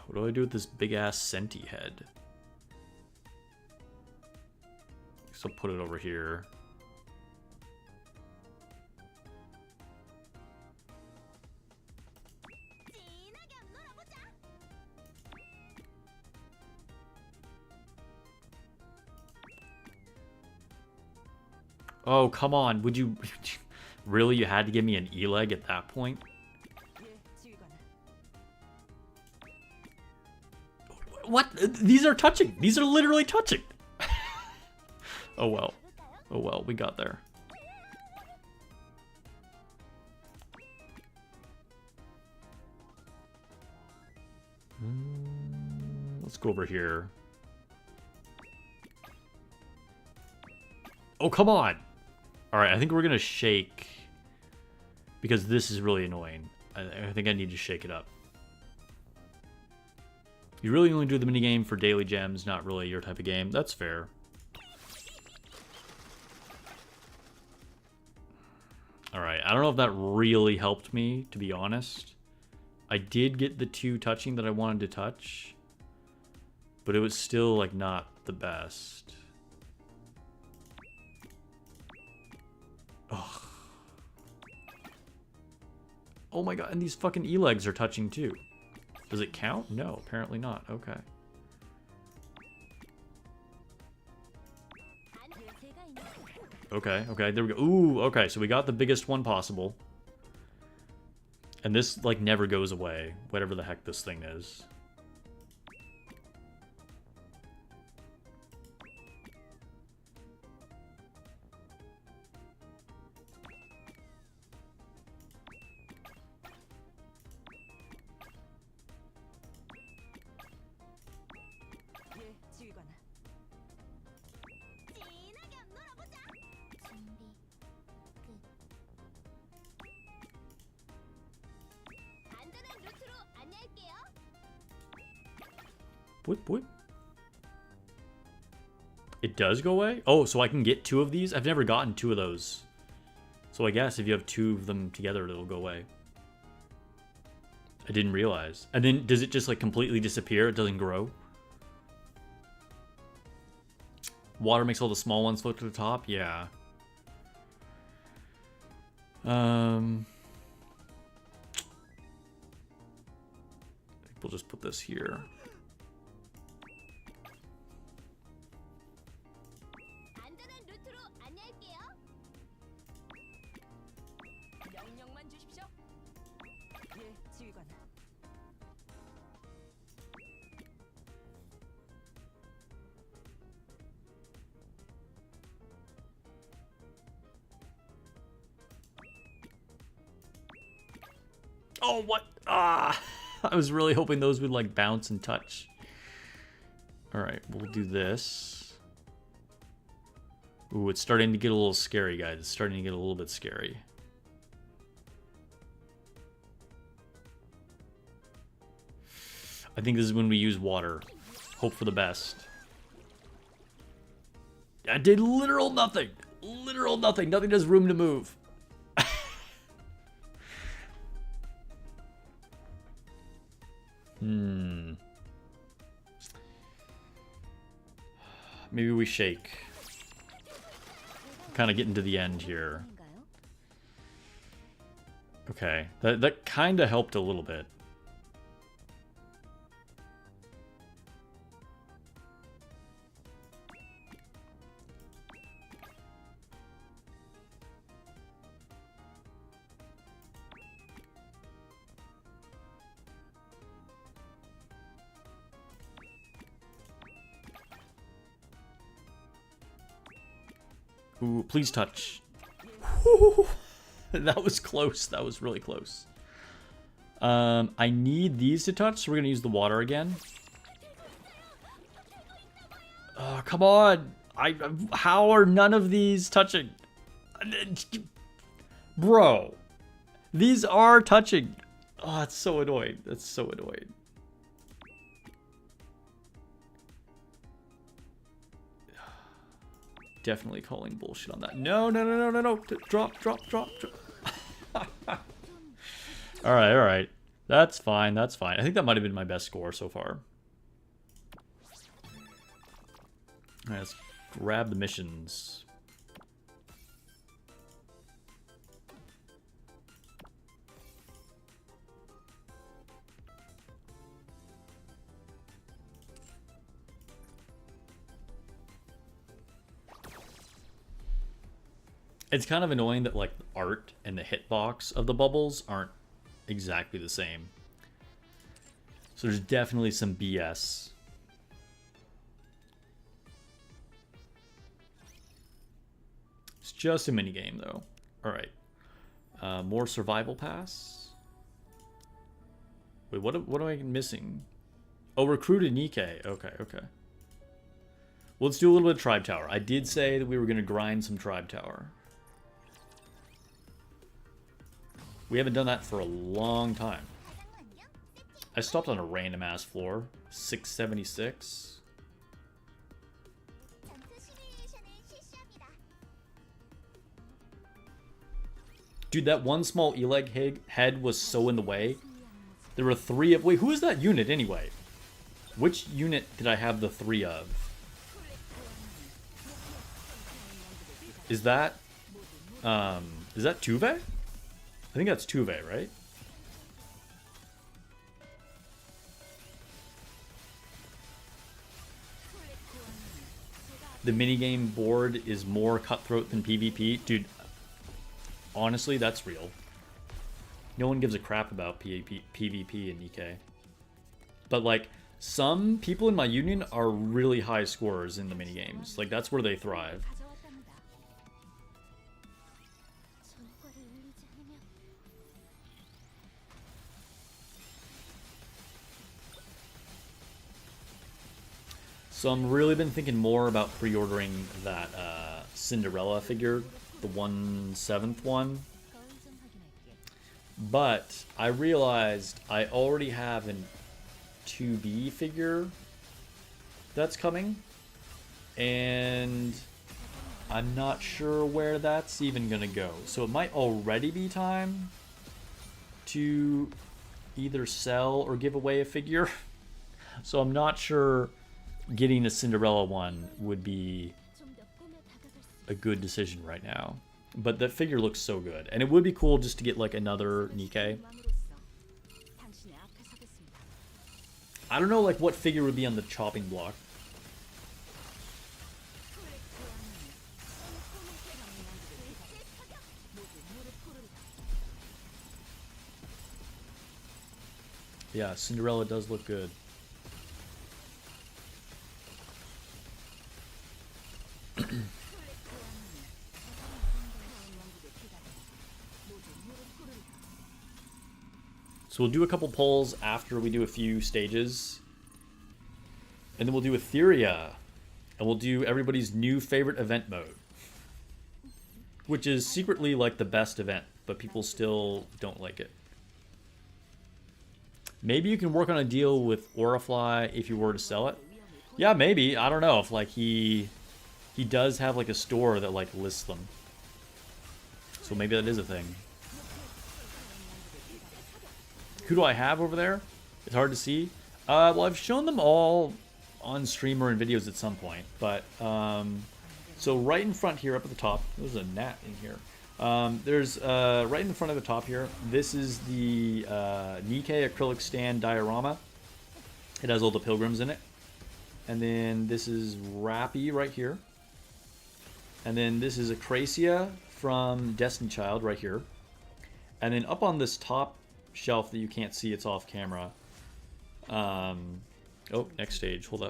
What do I do with this big-ass Senti head? So put it over here. Oh, come on. Would you... Really? You had to give me an E-leg at that point? What? These are touching. These are literally touching. Oh, well. Oh, well. We got there. Let's go over here. Oh, come on. All right, I think we're going to shake because this is really annoying. I think I need to shake it up. You really only do the minigame for daily gems, not really your type of game. That's fair. All right, I don't know if that really helped me, to be honest. I did get the 2 touching that I wanted to touch, but it was still, like, not the best. Ugh. Oh my god, and these fucking E-legs are touching too. Does it count? No, apparently not. Okay. Okay, there we go. Ooh, okay, so we got the biggest one possible. And this, like, never goes away, whatever the heck this thing is. What? It does go away? Oh, so I can get 2 of these? I've never gotten 2 of those. So I guess if you have 2 of them together, it'll go away. I didn't realize. And then does it just like completely disappear? It doesn't grow? Water makes all the small ones float to the top? Yeah. We'll just put this here. Oh, what? Ah! I was really hoping those would, like, bounce and touch. Alright, we'll do this. Ooh, it's starting to get a little scary, guys. It's starting to get a little bit scary. I think this is when we use water. Hope for the best. I did literal nothing. Literal nothing. Nothing has room to move. Maybe we shake. Kind of getting to the end here. Okay, that kind of helped a little bit. Ooh, please touch. Whew. That was close. That was really close. I need these to touch, so we're gonna use the water again. Oh, come on! How are none of these touching? Bro, these are touching. Oh, it's so annoying. That's so annoying. Definitely calling bullshit on that. No. Drop. All right. That's fine. I think that might have been my best score so far. All right, let's grab the missions. It's kind of annoying that like the art and the hitbox of the bubbles aren't exactly the same. So there's definitely some BS. It's just a mini game though. All right. More survival pass. Wait, what am I missing? Oh, recruited Nikke. Okay, okay. Well, let's do a little bit of Tribe Tower. I did say that we were going to grind some Tribe Tower. We haven't done that for a long time. I stopped on a random ass floor. 676. Dude, that one small Eleg head was so in the way. There were 3 of... Wait, who is that unit anyway? Which unit did I have the 3 of? Is that Tuve? I think that's Tuve, right? The minigame board is more cutthroat than PvP. Dude, honestly, that's real. No one gives a crap about PvP and Nikke. But, like, some people in my union are really high scorers in the minigames. Like, that's where they thrive. So I'm really been thinking more about pre-ordering that Cinderella figure, the 1/7 one. But I realized I already have an 2B figure that's coming. And I'm not sure where that's even going to go. So it might already be time to either sell or give away a figure. So I'm not sure getting a Cinderella one would be a good decision right now. But that figure looks so good. And it would be cool just to get like another Nikke. I don't know like what figure would be on the chopping block. Yeah, Cinderella does look good. So we'll do a couple polls after we do a few stages. And then we'll do Etheria. And we'll do everybody's new favorite event mode. Which is secretly like the best event, but people still don't like it. Maybe you can work on a deal with Orifly if you were to sell it. Yeah, maybe. I don't know if like he does have like a store that like lists them. So maybe that is a thing. Who do I have over there? It's hard to see. Well, I've shown them all on stream or in videos at some point. But, so right in front here, up at the top, there's a gnat in here. There's, right in the front of the top here, this is the Nikke acrylic stand diorama. It has all the pilgrims in it. And then this is Rappy right here. And then this is Acracia from Destiny Child right here. And then up on this top shelf that you can't see, it's off camera. Oh, next stage, hold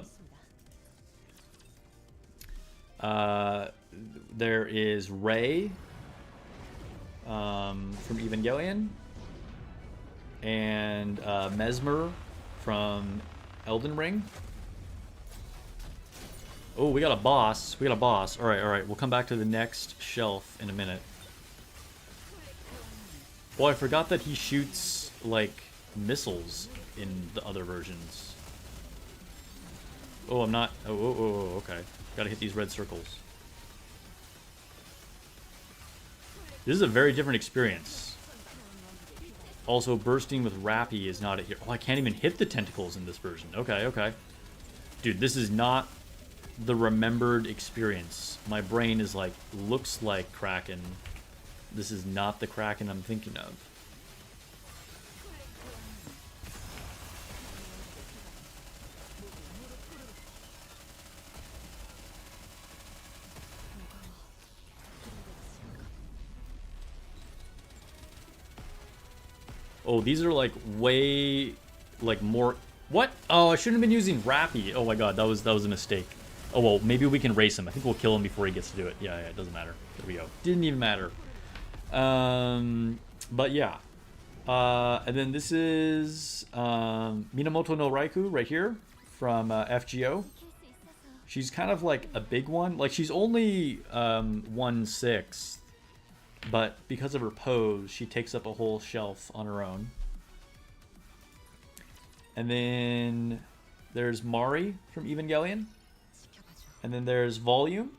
up. There is Ray from Evangelion, and Mesmer from Elden Ring. Oh, we got a boss. We got a boss. All right. We'll come back to the next shelf in a minute. Well, I forgot that he shoots, like, missiles in the other versions. Oh, I'm not... Oh, okay. Gotta hit these red circles. This is a very different experience. Also, bursting with Rappy is not a hero. Oh, I can't even hit the tentacles in this version. Okay. Dude, this is not the remembered experience. My brain is like, looks like Kraken. This is not the Kraken I'm thinking of. Oh, these are like way like more. What? Oh, I shouldn't have been using Rappy. Oh my god, that was a mistake. Oh well, maybe we can race him. I think we'll kill him before he gets to do it. Yeah, it doesn't matter. There we go. Didn't even matter. But yeah. And then this is Minamoto no Raikou right here from FGO. She's kind of like a big one. Like she's only 1/6, but because of her pose, she takes up a whole shelf on her own. And then there's Mari from Evangelion. And then there's Volume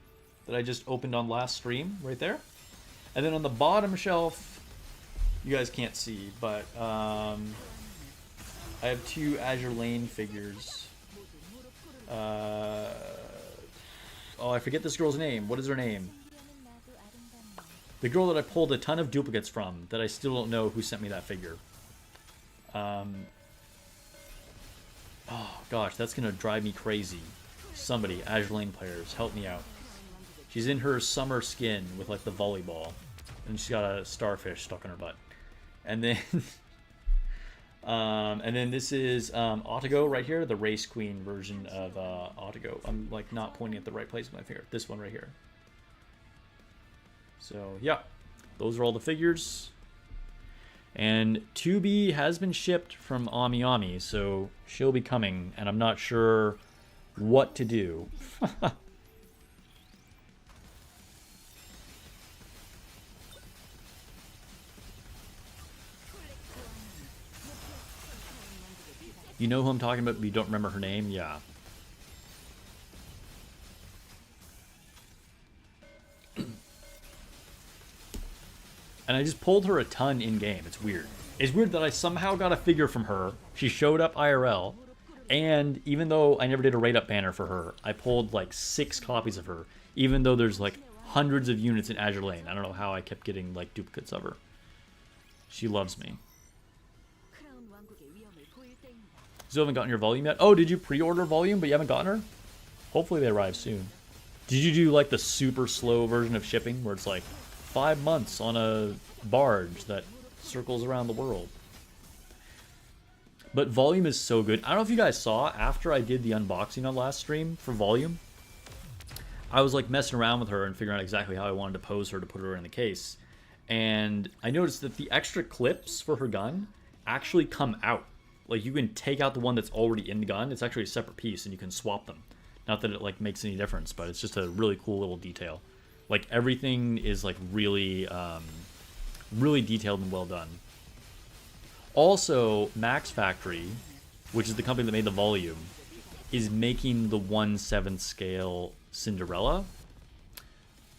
that I just opened on last stream right there. And then on the bottom shelf, you guys can't see, but I have 2 Azure Lane figures. Oh, I forget this girl's name. What is her name? The girl that I pulled a ton of duplicates from, that I still don't know who sent me that figure. Oh gosh, that's gonna drive me crazy. Somebody, Azure Lane players, help me out. She's in her summer skin with like the volleyball, and she's got a starfish stuck in her butt. And then, and then this is Otago right here, the Race Queen version of Otago. I'm like not pointing at the right place with my finger. This one right here. So yeah, those are all the figures. And 2B has been shipped from Ami Ami, so she'll be coming, and I'm not sure what to do. You know who I'm talking about, but you don't remember her name? Yeah. And I just pulled her a ton in-game. It's weird. It's weird that I somehow got a figure from her. She showed up IRL. And even though I never did a rate-up banner for her, I pulled like 6 copies of her. Even though there's like hundreds of units in Azure Lane. I don't know how I kept getting like duplicates of her. She loves me. Still haven't gotten your volume yet? Oh, did you pre-order volume but you haven't gotten her? Hopefully they arrive soon. Did you do like the super slow version of shipping where it's like 5 months on a barge that circles around the world? But volume is so good. I don't know if you guys saw, after I did the unboxing on last stream for volume, I was like messing around with her and figuring out exactly how I wanted to pose her to put her in the case. And I noticed that the extra clips for her gun actually come out. Like you can take out the one that's already in the gun. It's actually a separate piece and you can swap them. Not that it like makes any difference, but it's just a really cool little detail. Like everything is like really, really detailed and well done. Also, Max Factory, which is the company that made the volume, is making the 1/7 scale Cinderella.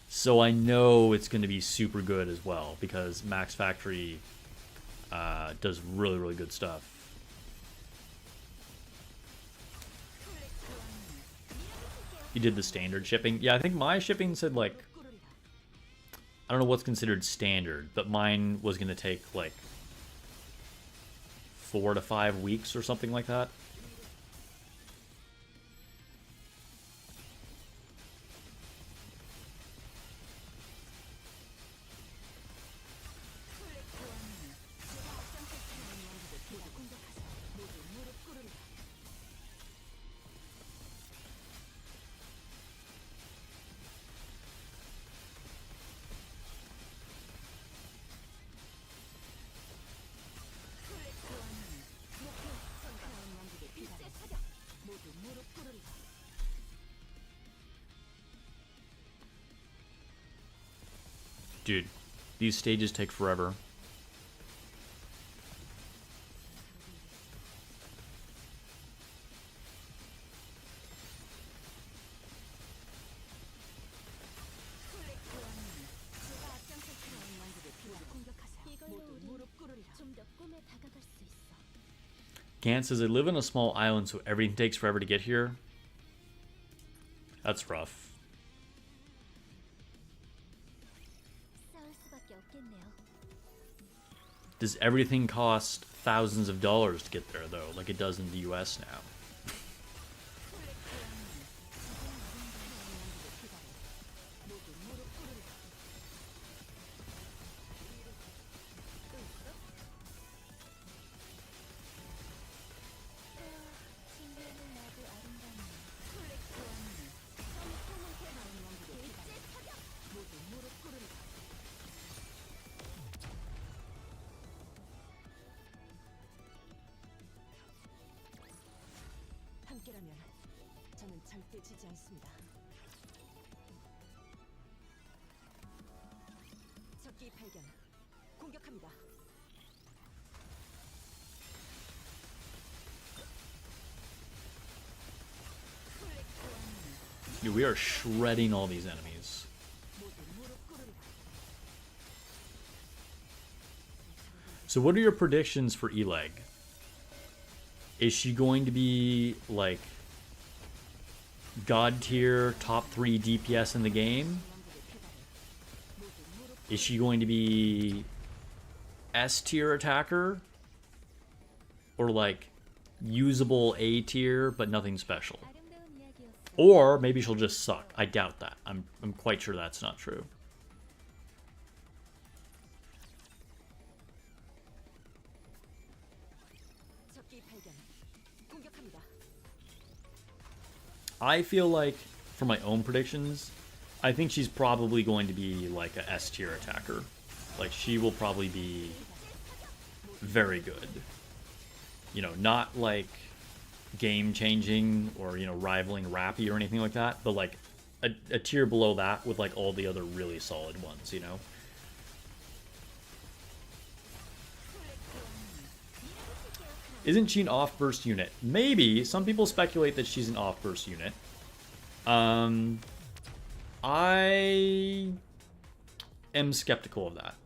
So I know it's going to be super good as well because Max Factory does really, really good stuff. You did the standard shipping? Yeah, I think my shipping said like, I don't know what's considered standard, but mine was going to take like 4 to 5 weeks or something like that. Dude, these stages take forever. Gant says, I live on a small island, so everything takes forever to get here. That's rough. Does everything cost thousands of dollars to get there, though, like it does in the US now? 함께라면 저는 절대 지지 않습니다. 적기 발견. 공격합니다. Dude, we are shredding all these enemies. So what are your predictions for Eleg? Is she going to be like God tier top 3 DPS in the game? Is she going to be S tier attacker? Or like usable A tier but nothing special? Or maybe she'll just suck. I doubt that. I'm quite sure that's not true. I feel like, for my own predictions, I think she's probably going to be like a S tier attacker. Like, she will probably be very good. You know, not like game changing or, you know, rivaling Rappy or anything like that, but like a tier below that with like all the other really solid ones, you know? Isn't she an off-burst unit? Maybe. Some people speculate that she's an off-burst unit. I am skeptical of that.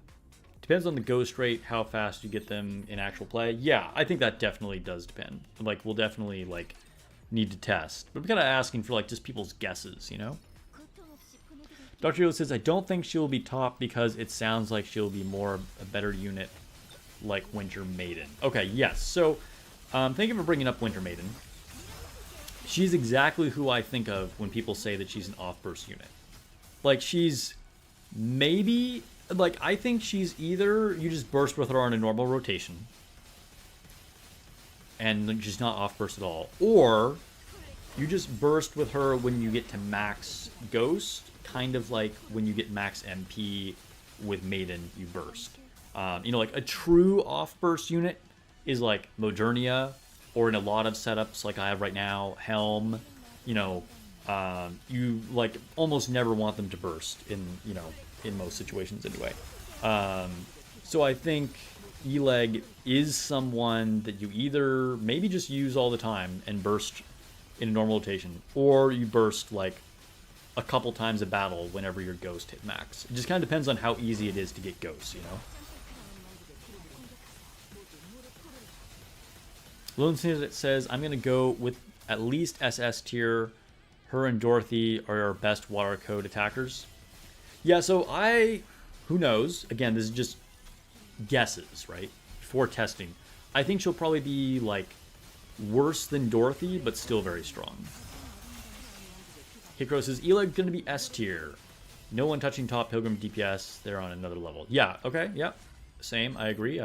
Depends on the ghost rate, how fast you get them in actual play. Yeah, I think that definitely does depend. Like, we'll definitely, like, need to test. But I'm kind of asking for, like, just people's guesses, you know? Dr. Eagle says, I don't think she'll be top because it sounds like she'll be more a better unit like Winter Maiden. Okay, yes. So, thank you for bringing up Winter Maiden. She's exactly who I think of when people say that she's an off-burst unit. Like, she's maybe... Like, I think she's either you just burst with her on a normal rotation and she's not off-burst at all, or you just burst with her when you get to max Ghost, kind of like when you get max MP with Maiden, you burst. You know, like a true off-burst unit is like Modernia, or in a lot of setups like I have right now, Helm. You know, you like almost never want them to burst in, you know, in most situations anyway. So I think Eleg is someone that you either maybe just use all the time and burst in a normal rotation, or you burst like a couple times a battle whenever your Ghost hit max. It just kind of depends on how easy it is to get Ghosts, you know? Lone says, I'm going to go with at least SS tier. Her and Dorothy are our best water code attackers. Yeah, so who knows? Again, this is just guesses, right? For testing. I think she'll probably be, like, worse than Dorothy, but still very strong. Hikro says, Eleg going to be S tier. No one touching top Pilgrim DPS. They're on another level. Yeah, okay, yeah. Same, I agree.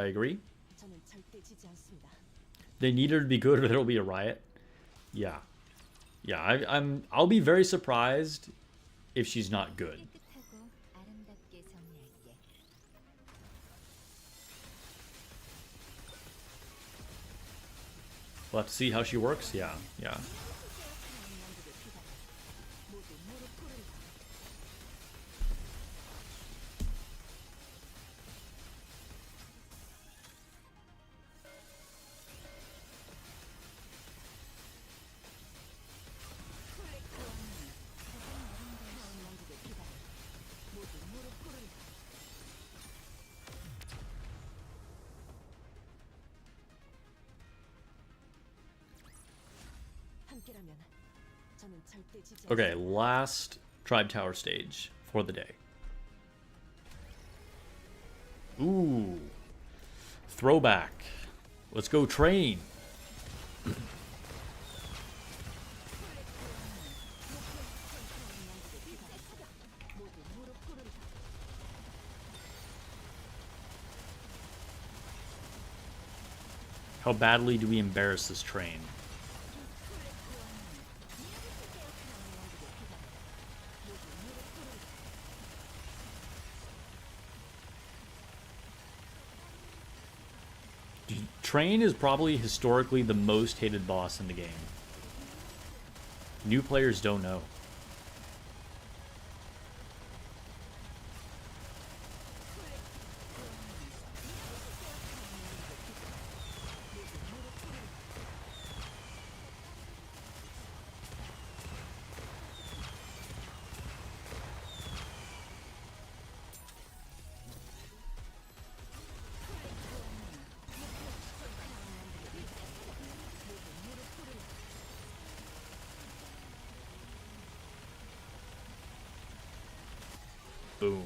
They need her to be good or there'll be a riot. Yeah. Yeah, I'll be very surprised if she's not good. We'll have to see how she works. Yeah, yeah. Okay, last Tribe Tower stage for the day. Ooh. Throwback. Let's go train. How badly do we embarrass this train? Train is probably historically the most hated boss in the game. New players don't know. Boom.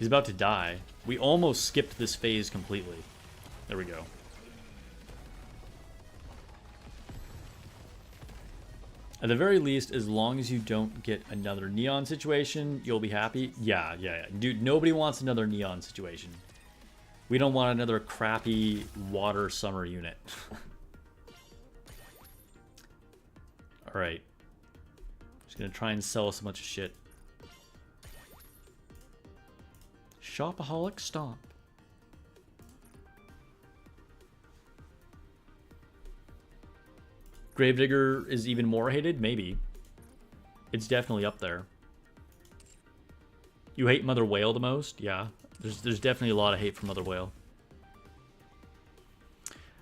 He's about to die. We almost skipped this phase completely. There we go. At the very least, as long as you don't get another Neon situation, you'll be happy. Yeah. Dude, nobody wants another Neon situation. We don't want another crappy water summer unit. Alright. Just gonna try and sell us a bunch of shit. Shopaholic Stomp. Gravedigger is even more hated? Maybe. It's definitely up there. You hate Mother Whale the most? Yeah. There's definitely a lot of hate for Mother Whale.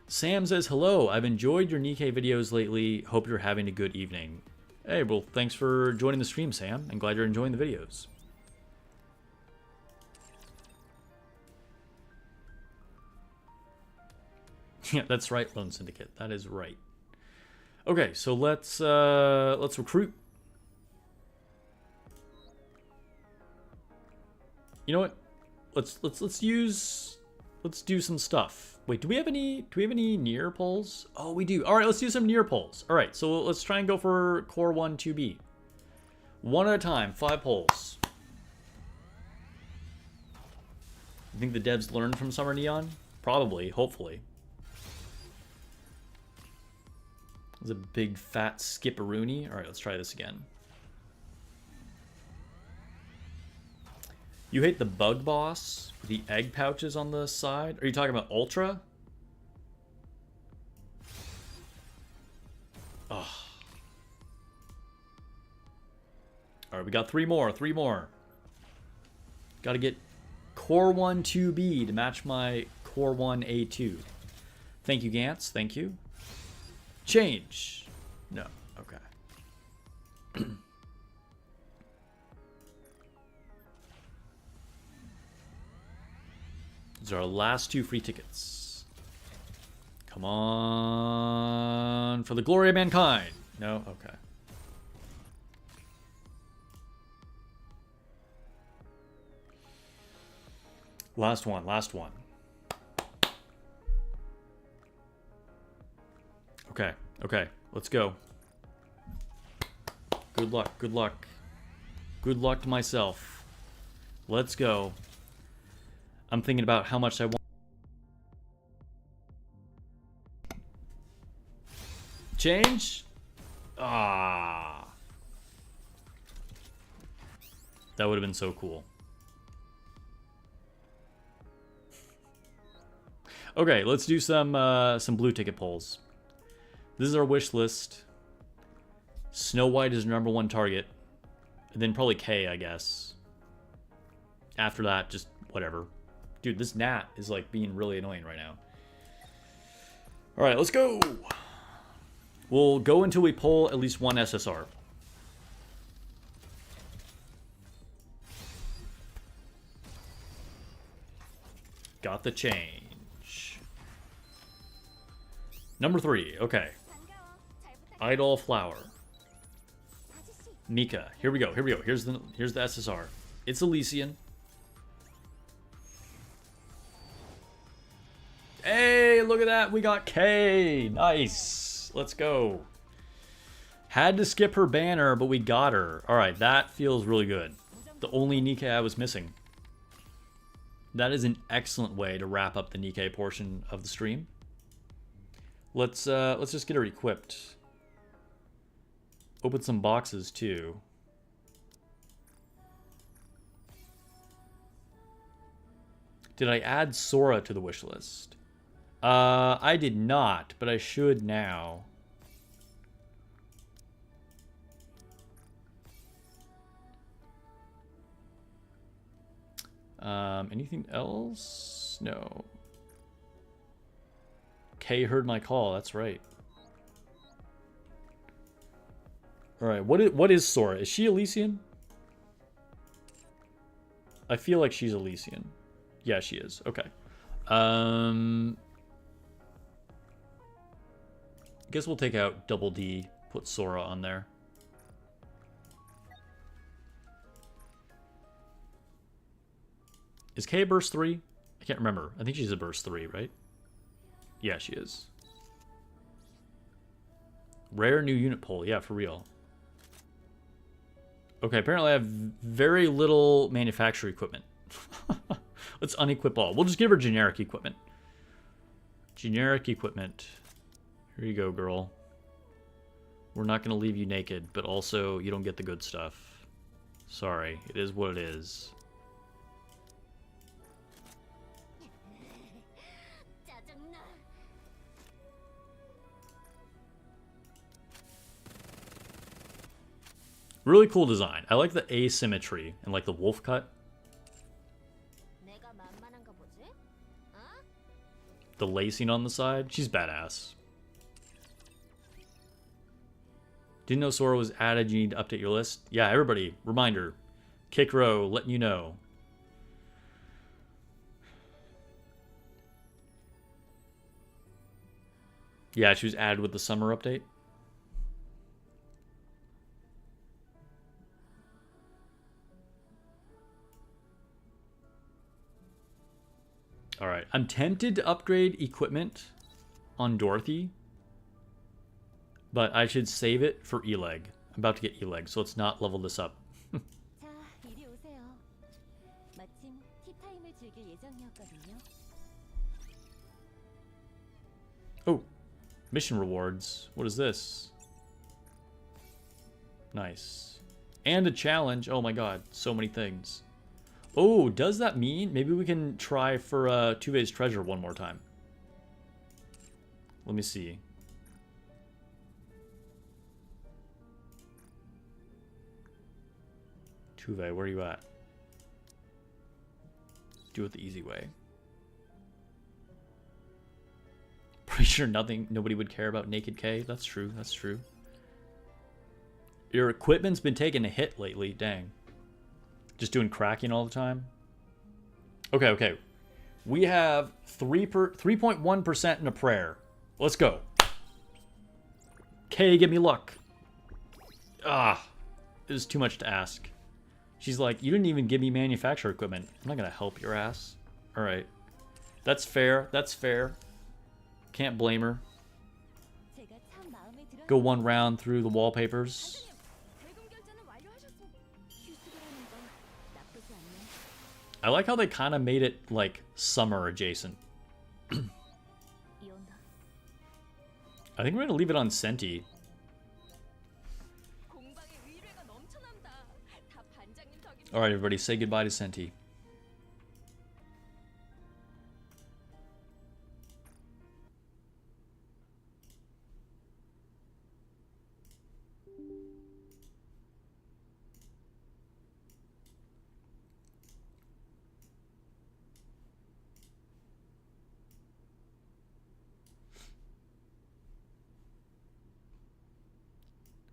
Sam says, hello, I've enjoyed your Nikke videos lately. Hope you're having a good evening. Hey, well, thanks for joining the stream, Sam. I'm glad you're enjoying the videos. Yeah, that's right, Lone Syndicate. That is right. Okay, so let's recruit. You know what? Let's do some stuff. Wait, do we have any near polls? Oh, we do. All right, let's do some near polls. All right, so let's try and go for core 1 2B. One at a time, 5 polls. You think the devs learned from Summer Neon? Probably, hopefully. There's a big fat skipperoonie. All right, let's try this again. You hate the bug boss with the egg pouches on the side? Are you talking about Ultra? Oh. All right, we got 3 more. 3 more. Got to get Core 1 2B to match my Core 1 A2. Thank you, Gantz. Thank you. Change. No. Okay. These are our last 2 free tickets. Come on. For the glory of mankind. No? Okay. Last one. Last one. Okay. Okay. Let's go. Good luck. Good luck. Good luck to myself. Let's go. I'm thinking about how much I want. Change? Ah. That would have been so cool. Okay, let's do some blue ticket polls. This is our wish list. Snow White is our #1 target. And then probably K, I guess. After that, just whatever. Dude, this gnat is like being really annoying right now. Alright, let's go! We'll go until we pull at least 1 SSR. Got the change. Number 3, okay. Idol Flower. Mika. Here we go. Here we go. Here's the SSR. It's Elysian. Hey, look at that. We got K. Nice. Let's go. Had to skip her banner, but we got her. All right, that feels really good. The only Nikke I was missing. That is an excellent way to wrap up the Nikke portion of the stream. Let's just get her equipped. Open some boxes too. Did I add Sora to the wish list? I did not, but I should now. Anything else? No. Kay heard my call. That's right. All right. What is Sora? Is she Elysian? I feel like she's Elysian. Yeah, she is. Okay. Guess we'll take out Double D. Put Sora on there. Is Kay a burst 3? I can't remember. I think she's a burst 3, right? Yeah, she is. Rare new unit pull. Yeah, for real. Okay, apparently I have very little manufacturer equipment. Let's unequip all. We'll just give her generic equipment. Generic equipment. Here you go, girl. We're not going to leave you naked, but also you don't get the good stuff. Sorry, it is what it is. Really cool design. I like the asymmetry and like the wolf cut. The lacing on the side. She's badass. Didn't know Sora was added. You need to update your list. Yeah, everybody. Reminder. Kick Row letting you know. Yeah, she was added with the summer update. Alright, I'm tempted to upgrade equipment on Dorothy, but I should save it for E-Leg. I'm about to get E-Leg, so let's not level this up. Oh, mission rewards. What is this? Nice. And a challenge. Oh my god, so many things. Oh, does that mean maybe we can try for Tuve's treasure one more time? Let me see. Tuve, where are you at? Do it the easy way. Pretty sure nobody would care about Naked K. That's true, that's true. Your equipment's been taking a hit lately, dang. Just doing cracking all the time. Okay, okay. We have 3.1% in a prayer. Let's go. Kay, give me luck. Ah, it was too much to ask. She's like, you didn't even give me manufacturer equipment. I'm not gonna help your ass. All right, that's fair. That's fair. Can't blame her. Go one round through the wallpapers. I like how they kind of made it, like, summer adjacent. I think we're going to leave it on Senti. Alright, everybody, say goodbye to Senti.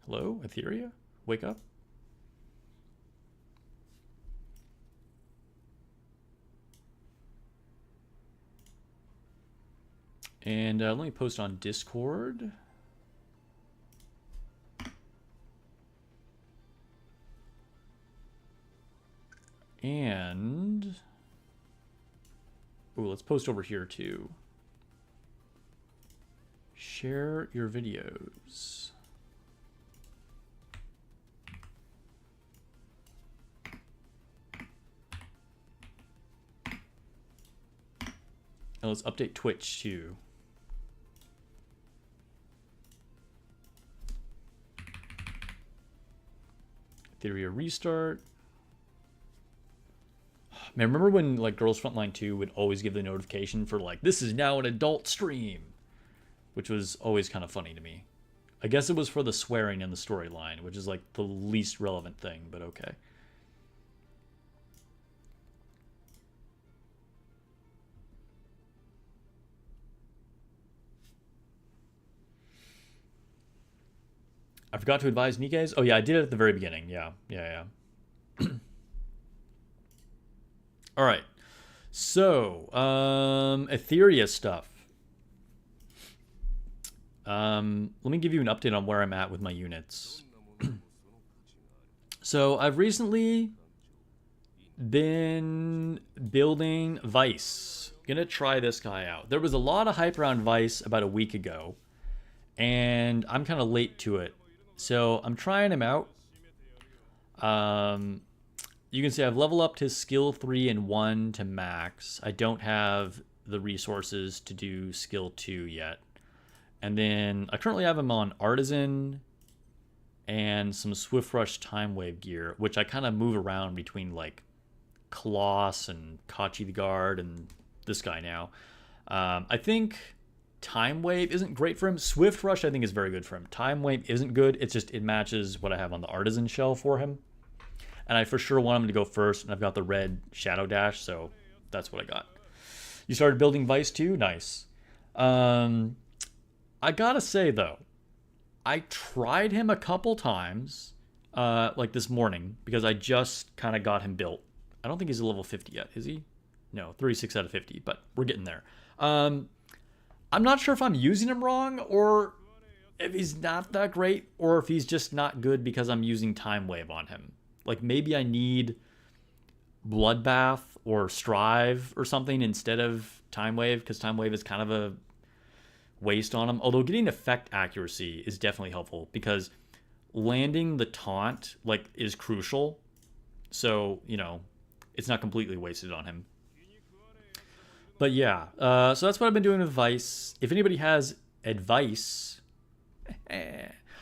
Hello, Etheria? Wake up. And let me post on Discord. And... ooh, let's post over here too. Share your videos. And let's update Twitch too. Etheria restart. Man, remember when like Girls Frontline 2 would always give the notification for like, this is now an adult stream? Which was always kind of funny to me. I guess it was for the swearing in the storyline, which is like the least relevant thing, but okay. forgot to advise Nikkei's. Oh yeah, I did it at the very beginning. Yeah, yeah, yeah. All right. So, Etheria stuff. Let me give you an update on where I'm at with my units. So, I've recently been building Vice. Gonna try this guy out. There was a lot of hype around Vice about a week ago, and I'm kind of late to it. So, I'm trying him out. You can see I've leveled up to skill 3 and 1 to max. I don't have the resources to do skill 2 yet. And then I currently have him on Artisan and some Swift Rush Time Wave gear, which I kind of move around between like Koloss and Kachi the Guard and this guy now. I think Time Wave isn't great for him. Swift Rush I think is very good for him. Time Wave isn't good. It's just it matches what I have on the Artisan shell for him. And I for sure want him to go first, and I've got the red Shadow Dash, so that's what I got. You started building Vice too? Nice. I gotta say, though, I tried him a couple times, like this morning, because I just kind of got him built. I don't think he's a level 50 yet, is he? No, 36 out of 50, but we're getting there. I'm not sure if I'm using him wrong, or if he's not that great, or if he's just not good because I'm using Time Wave on him. Like, maybe I need Bloodbath or Strive or something instead of Time Wave, because Time Wave is kind of a waste on him. Although getting effect accuracy is definitely helpful, because landing the taunt, like, is crucial. So, you know, it's not completely wasted on him. But yeah, so that's what I've been doing with Vice. If anybody has advice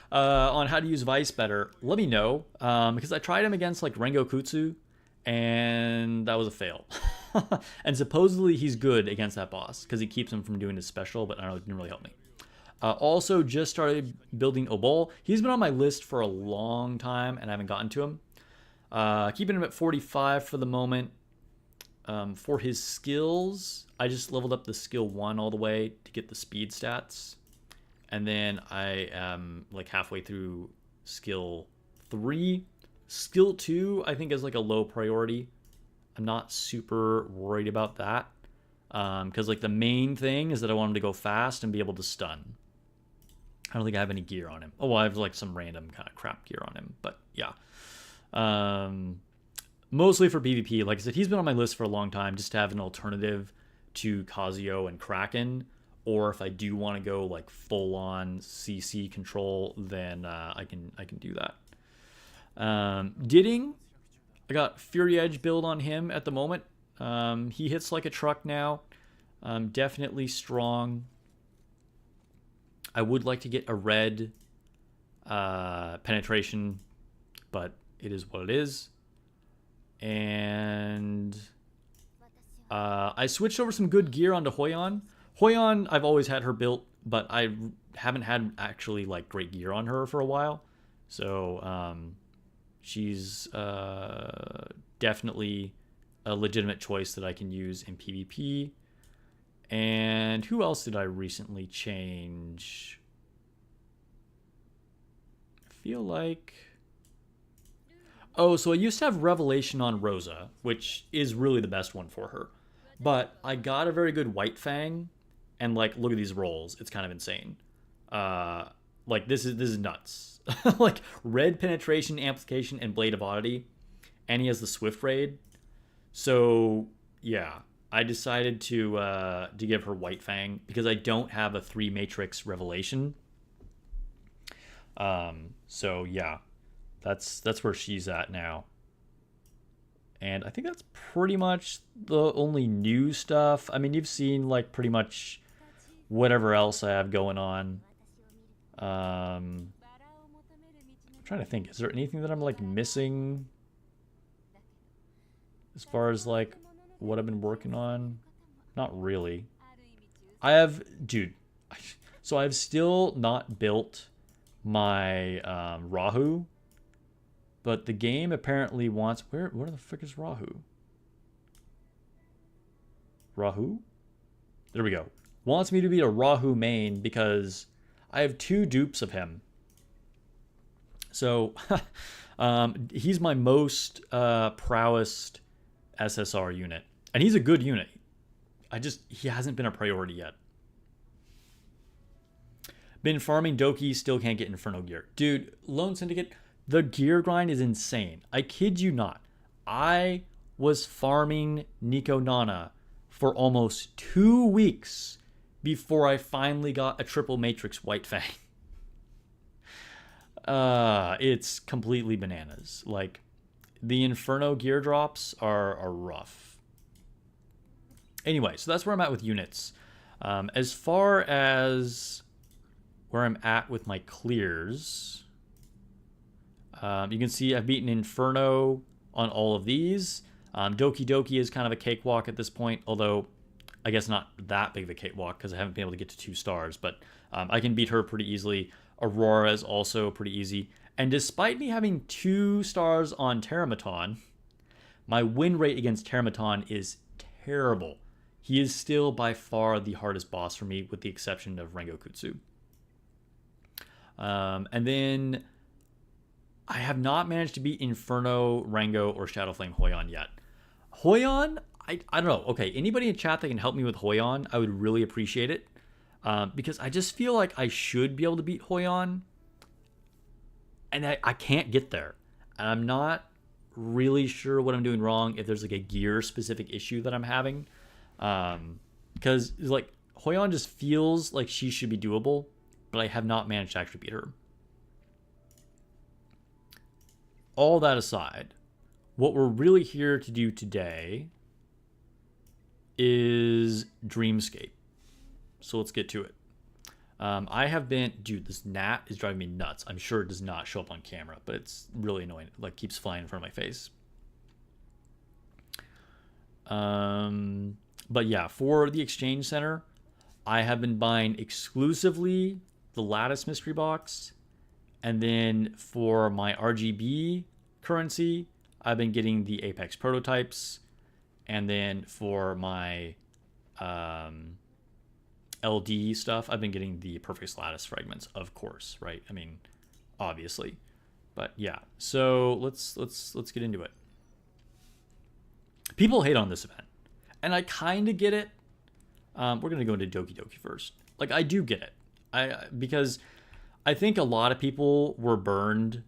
on how to use Vice better, let me know, because I tried him against like Rengo Kutsu, and that was a fail. And supposedly he's good against that boss because he keeps him from doing his special, but I don't know, it didn't really help me. Also just started building Obol. He's been on my list for a long time and I haven't gotten to him. Keeping him at 45 for the moment. For his skills, I just leveled up the skill 1 all the way to get the speed stats. And then I am like halfway through skill 3. Skill 2, I think, is like a low priority. I'm not super worried about that. Because like the main thing is that I want him to go fast and be able to stun. I don't think I have any gear on him. Oh, well, I have like some random kind of crap gear on him. But yeah. Mostly for PvP. Like I said, he's been on my list for a long time just to have an alternative to Kazuyo and Kraken. Or if I do want to go like full on CC control, then I can do that. Didding, I got Fury Edge build on him at the moment. He hits like a truck now. Definitely strong. I would like to get a red penetration, but it is what it is. And I switched over some good gear onto Hoyon. Hoyon, I've always had her built, but I haven't had actually like great gear on her for a while. So she's definitely a legitimate choice that I can use in PvP. And who else did I recently change? I feel like... Oh, so I used to have Revelation on Rosa, which is really the best one for her. But I got a very good White Fang, and like, look at these rolls. It's kind of insane. Like, this is nuts. Like, red penetration, amplification, and Blade of Oddity. And he has the Swift Raid. So, yeah. I decided to give her White Fang because I don't have a 3 Matrix Revelation. So yeah, that's where she's at now. And I think that's pretty much the only new stuff. I mean, you've seen like pretty much whatever else I have going on. I'm trying to think, is there anything that I'm like missing as far as like what I've been working on? Not really. I have, dude, so I've still not built my Rahu, but the game apparently wants, where the frick is Rahu? Rahu? There we go. Wants me to be a Rahu main because I have 2 dupes of him. So he's my most prowess SSR unit. And he's a good unit. He hasn't been a priority yet. Been farming Doki, still can't get Inferno gear. Dude, Lone Syndicate, the gear grind is insane. I kid you not. I was farming Nico Nana for almost 2 weeks before I finally got a triple matrix White Fang. It's completely bananas. Like, the Inferno gear drops are rough. Anyway, so that's where I'm at with units. As far as where I'm at with my clears, you can see I've beaten Inferno on all of these. Doki Doki is kind of a cakewalk at this point, although I guess not that big of a cakewalk because I haven't been able to get to 2 stars, but I can beat her pretty easily. Aurora is also pretty easy. And despite me having 2 stars on Teramaton, my win rate against Teramaton is terrible. He is still by far the hardest boss for me, with the exception of Rengokutsu. And then I have not managed to beat Inferno, Rengo, or Shadowflame Hoyon yet. Hoyon, I don't know. Okay, anybody in chat that can help me with Hoyon, I would really appreciate it. Because I just feel like I should be able to beat Hoyon. And I can't get there. And I'm not really sure what I'm doing wrong, if there's like a gear specific issue that I'm having. Because like Hoyon just feels like she should be doable, but I have not managed to actually beat her. All that aside, what we're really here to do today is Dreamscape. So let's get to it. I have been... Dude, this gnat is driving me nuts. I'm sure it does not show up on camera, but it's really annoying. It like keeps flying in front of my face. But yeah, for the Exchange Center, I have been buying exclusively the Lattice Mystery Box. And then for my RGB currency, I've been getting the Apex prototypes. And then for my LD stuff, I've been getting the Perfect Lattice fragments, of course, right? I mean, obviously. But yeah, so let's get into it. People hate on this event, and I kind of get it. We're gonna go into Doki Doki first. Like, I do get it, because I think a lot of people were burned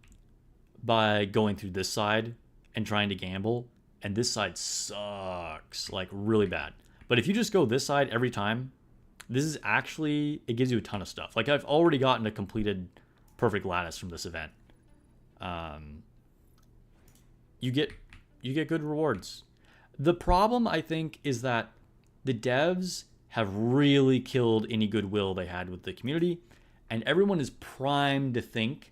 by going through this side and trying to gamble, and this side sucks, like really bad. But if you just go this side every time, this is actually, it gives you a ton of stuff. Like, I've already gotten a completed Perfect Lattice from this event. You get good rewards. The problem, I think, is that the devs have really killed any goodwill they had with the community, and everyone is primed to think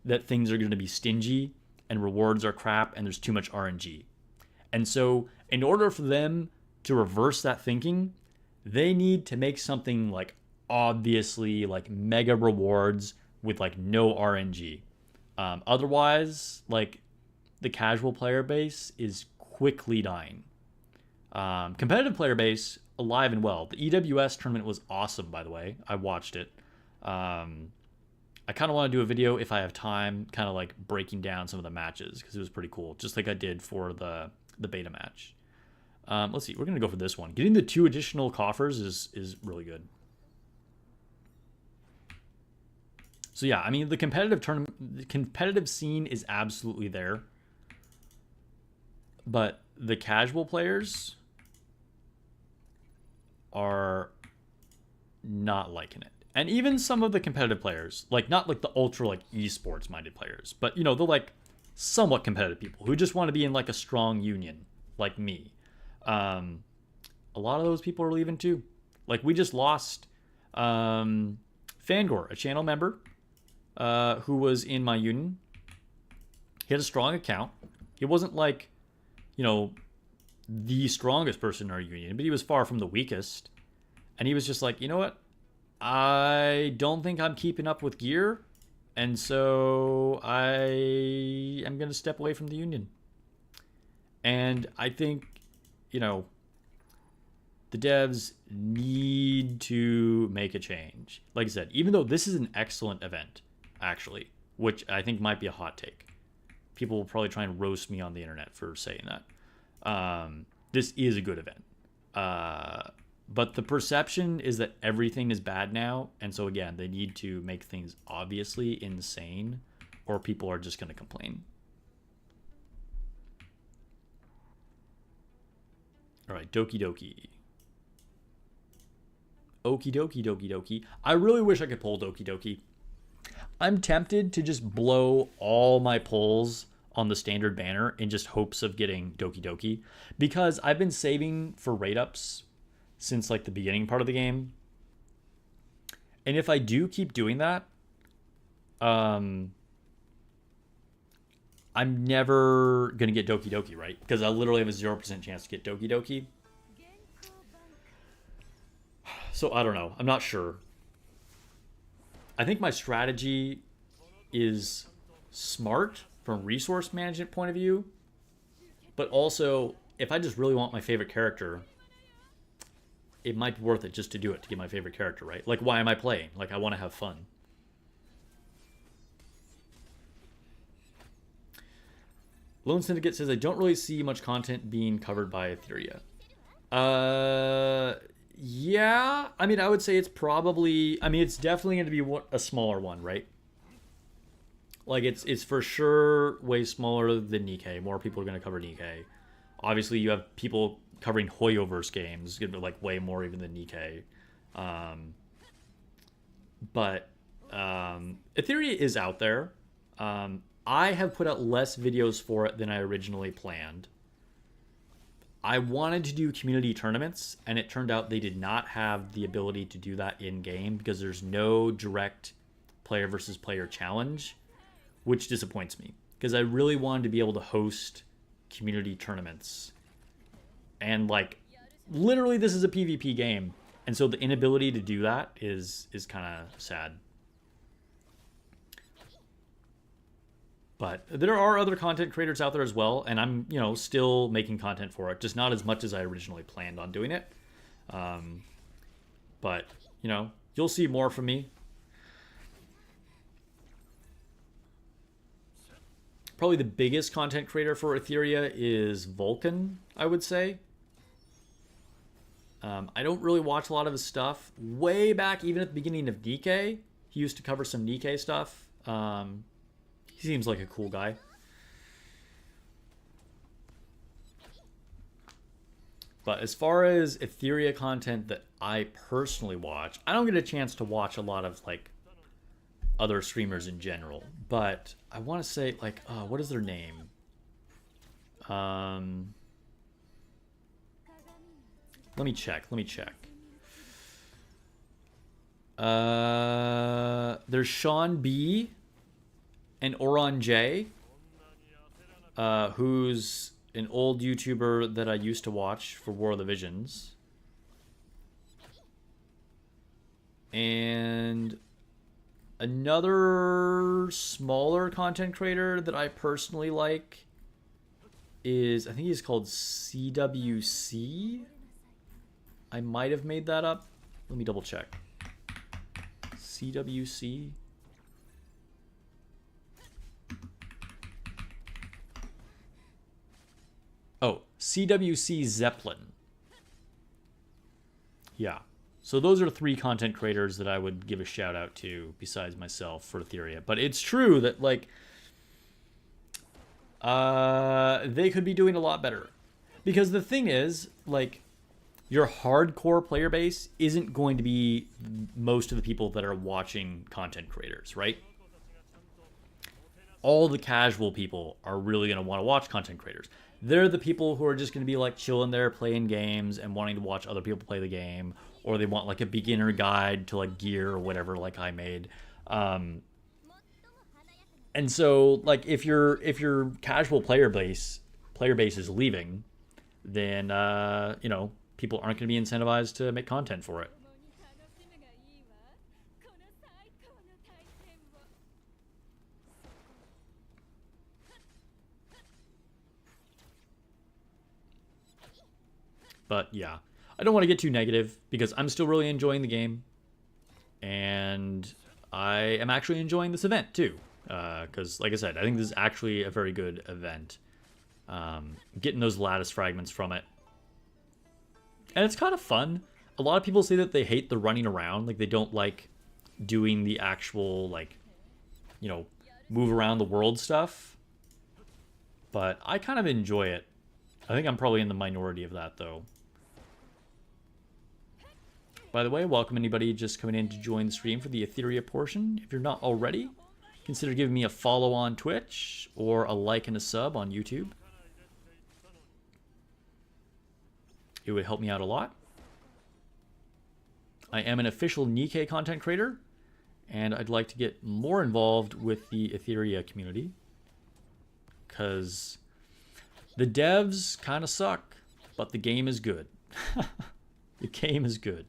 that things are going to be stingy and rewards are crap and there's too much RNG. And so in order for them to reverse that thinking, they need to make something like obviously like mega rewards with like no RNG. Otherwise, like, the casual player base is quickly dying. Competitive player base, alive and well. The EWS tournament was awesome, by the way. I watched it. I kind of want to do a video if I have time, kind of like breaking down some of the matches, because it was pretty cool, just like I did for the beta match. Let's see, we're going to go for this one. Getting the 2 additional coffers is really good. So yeah, I mean, the competitive scene is absolutely there. But the casual players are not liking it. And even some of the competitive players, like not like the ultra like esports minded players, but you know, the like somewhat competitive people who just want to be in like a strong union like me. A lot of those people are leaving too. Like, we just lost Fangor, a channel member, who was in my union. He had a strong account. He wasn't like, you know, the strongest person in our union, but he was far from the weakest. And he was just like, you know what? I don't think I'm keeping up with gear, and so I am going to step away from the union. And I think, you know, the devs need to make a change. Like I said, even though this is an excellent event, actually, which I think might be a hot take. People will probably try and roast me on the internet for saying that. This is a good event. But the perception is that everything is bad now. And so, again, they need to make things obviously insane or people are just going to complain. All right, Doki Doki. Okie dokie, dokie dokie. I really wish I could pull Doki Doki. I'm tempted to just blow all my pulls on the standard banner in just hopes of getting Doki Doki, because I've been saving for rate ups since like the beginning part of the game. And if I do keep doing that, I'm never going to get Doki Doki, right? Because I literally have a 0% chance to get Doki Doki. So I don't know. I'm not sure. I think my strategy is smart from a resource management point of view. But also, if I just really want my favorite character, it might be worth it just to do it, to get my favorite character, right? Like, why am I playing? Like, I want to have fun. Lone Syndicate says, I don't really see much content being covered by Etheria. Yeah. I mean, I would say it's probably... I mean, it's definitely going to be a smaller one, right? Like, it's for sure way smaller than Nikkei. More people are going to cover Nikkei. Obviously, you have people covering Hoyoverse games. It's going to be, like, way more even than Nikkei. But Etheria is out there. I have put out less videos for it than I originally planned. I wanted to do community tournaments, and it turned out they did not have the ability to do that in-game because there's no direct player versus player challenge, which disappoints me because I really wanted to be able to host community tournaments. And, like, literally this is a PvP game, and so the inability to do that is kind of sad. But there are other content creators out there as well, and I'm, still making content for it, just not as much as I originally planned on doing it. But, you'll see more from me. Probably the biggest content creator for Etheria is Vulcan, I would say. I don't really watch a lot of his stuff. Way back, even at the beginning of Nikkei, he used to cover some Nikkei stuff. He seems like a cool guy. But as far as Etheria content that I personally watch, I don't get a chance to watch a lot of, like, other streamers in general. But I want to say, like, what is their name? Let me check. There's Sean B. and Oron J, who's an old YouTuber that I used to watch for War of the Visions. And another smaller content creator that I personally like is, I think he's called CWC. I might have made that up. Let me double check. CWC. Oh, CWC Zeppelin. Yeah. So those are 3 content creators that I would give a shout out to besides myself for Etheria. But it's true that, like, they could be doing a lot better. Because the thing is, like, your hardcore player base isn't going to be most of the people that are watching content creators, right? All the casual people are really going to want to watch content creators. They're the people who are just going to be, like, chilling there playing games and wanting to watch other people play the game, or they want, like, a beginner guide to, like, gear or whatever, like I made. And so, like, if your casual player base is leaving, then people aren't going to be incentivized to make content for it. But yeah, I don't want to get too negative because I'm still really enjoying the game. And I am actually enjoying this event too. Because, like I said, I think this is actually a very good event. Getting those lattice fragments from it. And it's kind of fun. A lot of people say that they hate the running around. Like, they don't like doing the actual, like, you know, move around the world stuff. But I kind of enjoy it. I think I'm probably in the minority of that, though. By the way, welcome anybody just coming in to join the stream for the Etheria portion. If you're not already, consider giving me a follow on Twitch or a like and a sub on YouTube. It would help me out a lot. I am an official Nikke content creator, and I'd like to get more involved with the Etheria community. Because the devs kind of suck, but the game is good. The game is good.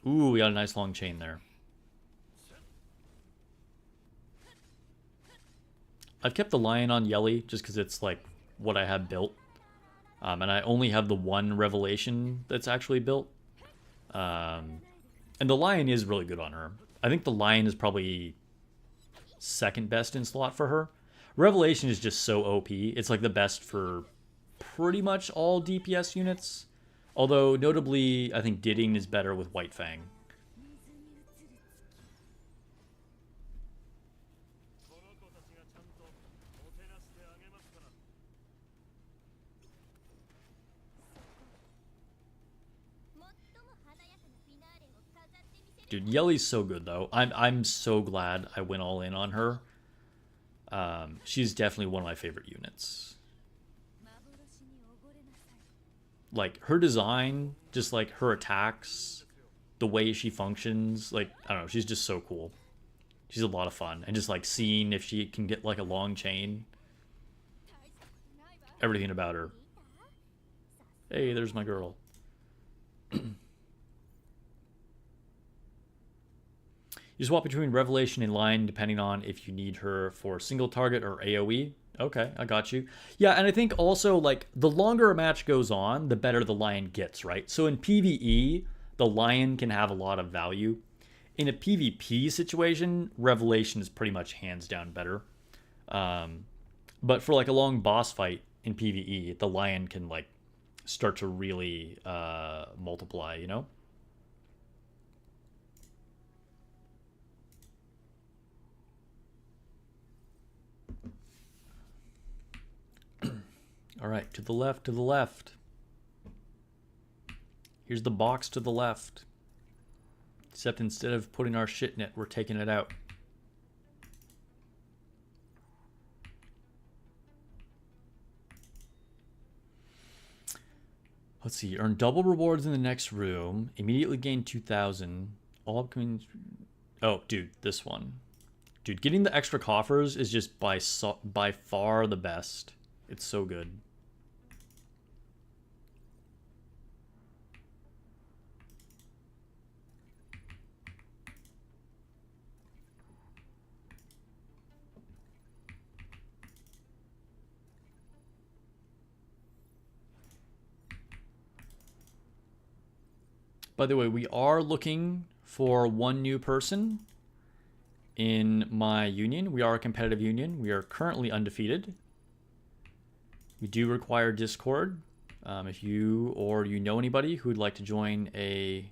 Ooh, we got a nice long chain there. I've kept the lion on Yelly just because it's like what I have built. And I only have the one revelation that's actually built. And the lion is really good on her. I think the lion is probably second best in slot for her. Revelation is just so OP. It's like the best for pretty much all DPS units. Although, notably, I think Didding is better with White Fang. Dude, Yelly's so good though. I'm so glad I went all in on her. She's definitely one of my favorite units. Like her design, just like her attacks, the way she functions, like I don't know, she's just so cool. She's a lot of fun, and just like seeing if she can get like a long chain. Everything about her. Hey, there's my girl. You swap between Revelation and Lion depending on if you need her for single target or AoE. Okay, I got you. Yeah, and I think also, like, the longer a match goes on, the better the Lion gets, right? So in PvE, the Lion can have a lot of value. In a PvP situation, Revelation is pretty much hands down better. But for, like, a long boss fight in PvE, the Lion can, like, start to really multiply, you know? All right, to the left, to the left. Here's the box to the left. Except instead of putting our shit in it, we're taking it out. Let's see. Earn double rewards in the next room. Immediately gain 2,000. All upcoming... Oh, dude, this one. Dude, getting the extra coffers is just by far the best. It's so good. By the way, we are looking for one new person in my union. We are a competitive union. We are currently undefeated. We do require Discord. If you or you know anybody who would like to join a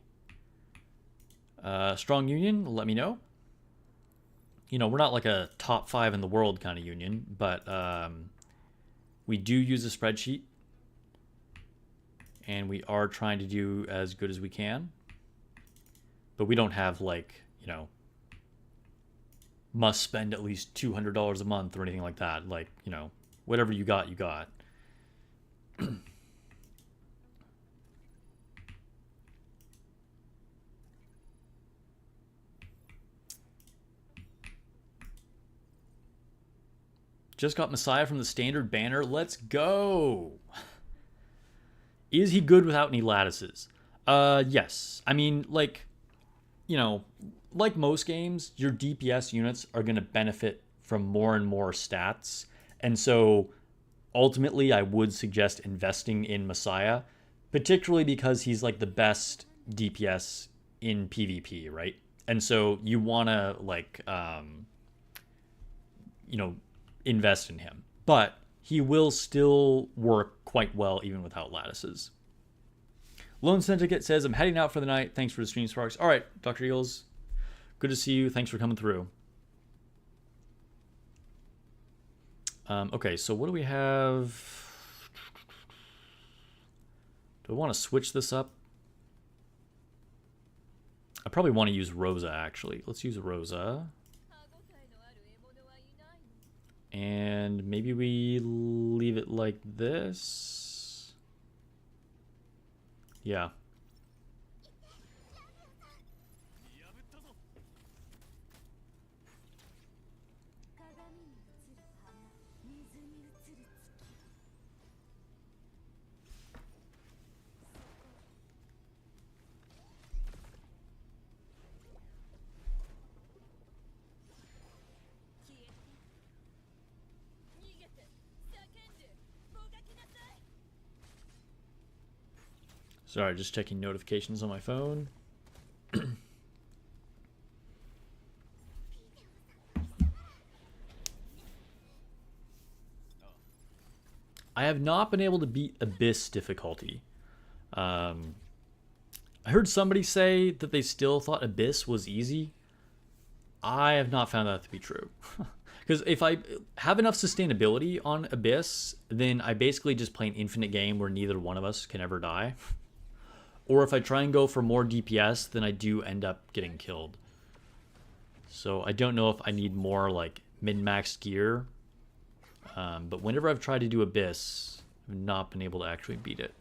strong union, let me know. You know, we're not like a top 5 in the world kind of union, but we do use a spreadsheet. And we are trying to do as good as we can. But we don't have, like, you know, must spend at least $200 a month or anything like that. Like, you know, whatever you got, you got. Just got Messiah from the standard banner. Let's go. Is he good without any lattices? Yes. I mean, like, you know, like most games, your DPS units are going to benefit from more and more stats. And so ultimately I would suggest investing in Messiah, particularly because he's like the best DPS in PvP, right? And so you want to like you know, invest in him. But he will still work quite well even without lattices. Lone Syndicate says, I'm heading out for the night. Thanks for the stream, Sparks. All right, Dr. Eagles. Good to see you. Thanks for coming through. Okay, so what do we have? Do I want to switch this up? I probably want to use Rosa, actually. Let's use Rosa. And maybe we leave it like this. Yeah. Sorry, just checking notifications on my phone. I have not been able to beat Abyss difficulty. I heard somebody say that they still thought Abyss was easy. I have not found that to be true. Because if I have enough sustainability on Abyss, then I basically just play an infinite game where neither one of us can ever die. Or if I try and go for more DPS, then I do end up getting killed. So I don't know if I need more like min-max gear. But whenever I've tried to do Abyss, I've not been able to actually beat it.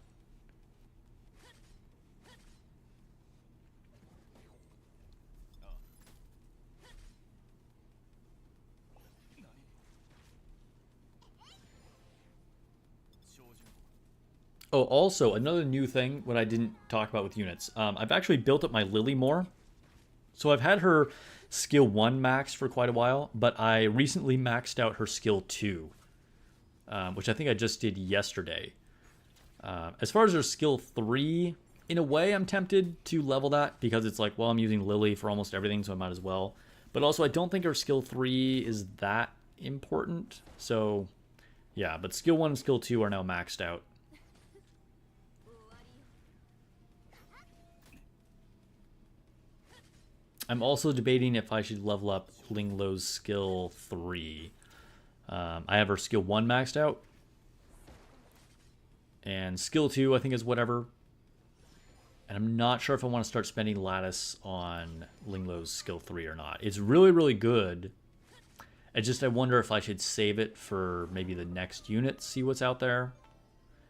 Oh, also, another new thing, what I didn't talk about with units. I've actually built up my Lily more. So I've had her skill 1 maxed for quite a while, but I recently maxed out her skill 2, which I think I just did yesterday. As far as her skill 3, in a way I'm tempted to level that because it's like, well, I'm using Lily for almost everything, so I might as well. But also, I don't think her skill 3 is that important. So, yeah, but skill 1 and skill 2 are now maxed out. I'm also debating if I should level up Linglo's skill 3. I have her skill 1 maxed out. And skill 2, I think, is whatever. And I'm not sure if I want to start spending lattice on Linglo's skill 3 or not. It's really, really good. I wonder if I should save it for maybe the next unit, see what's out there.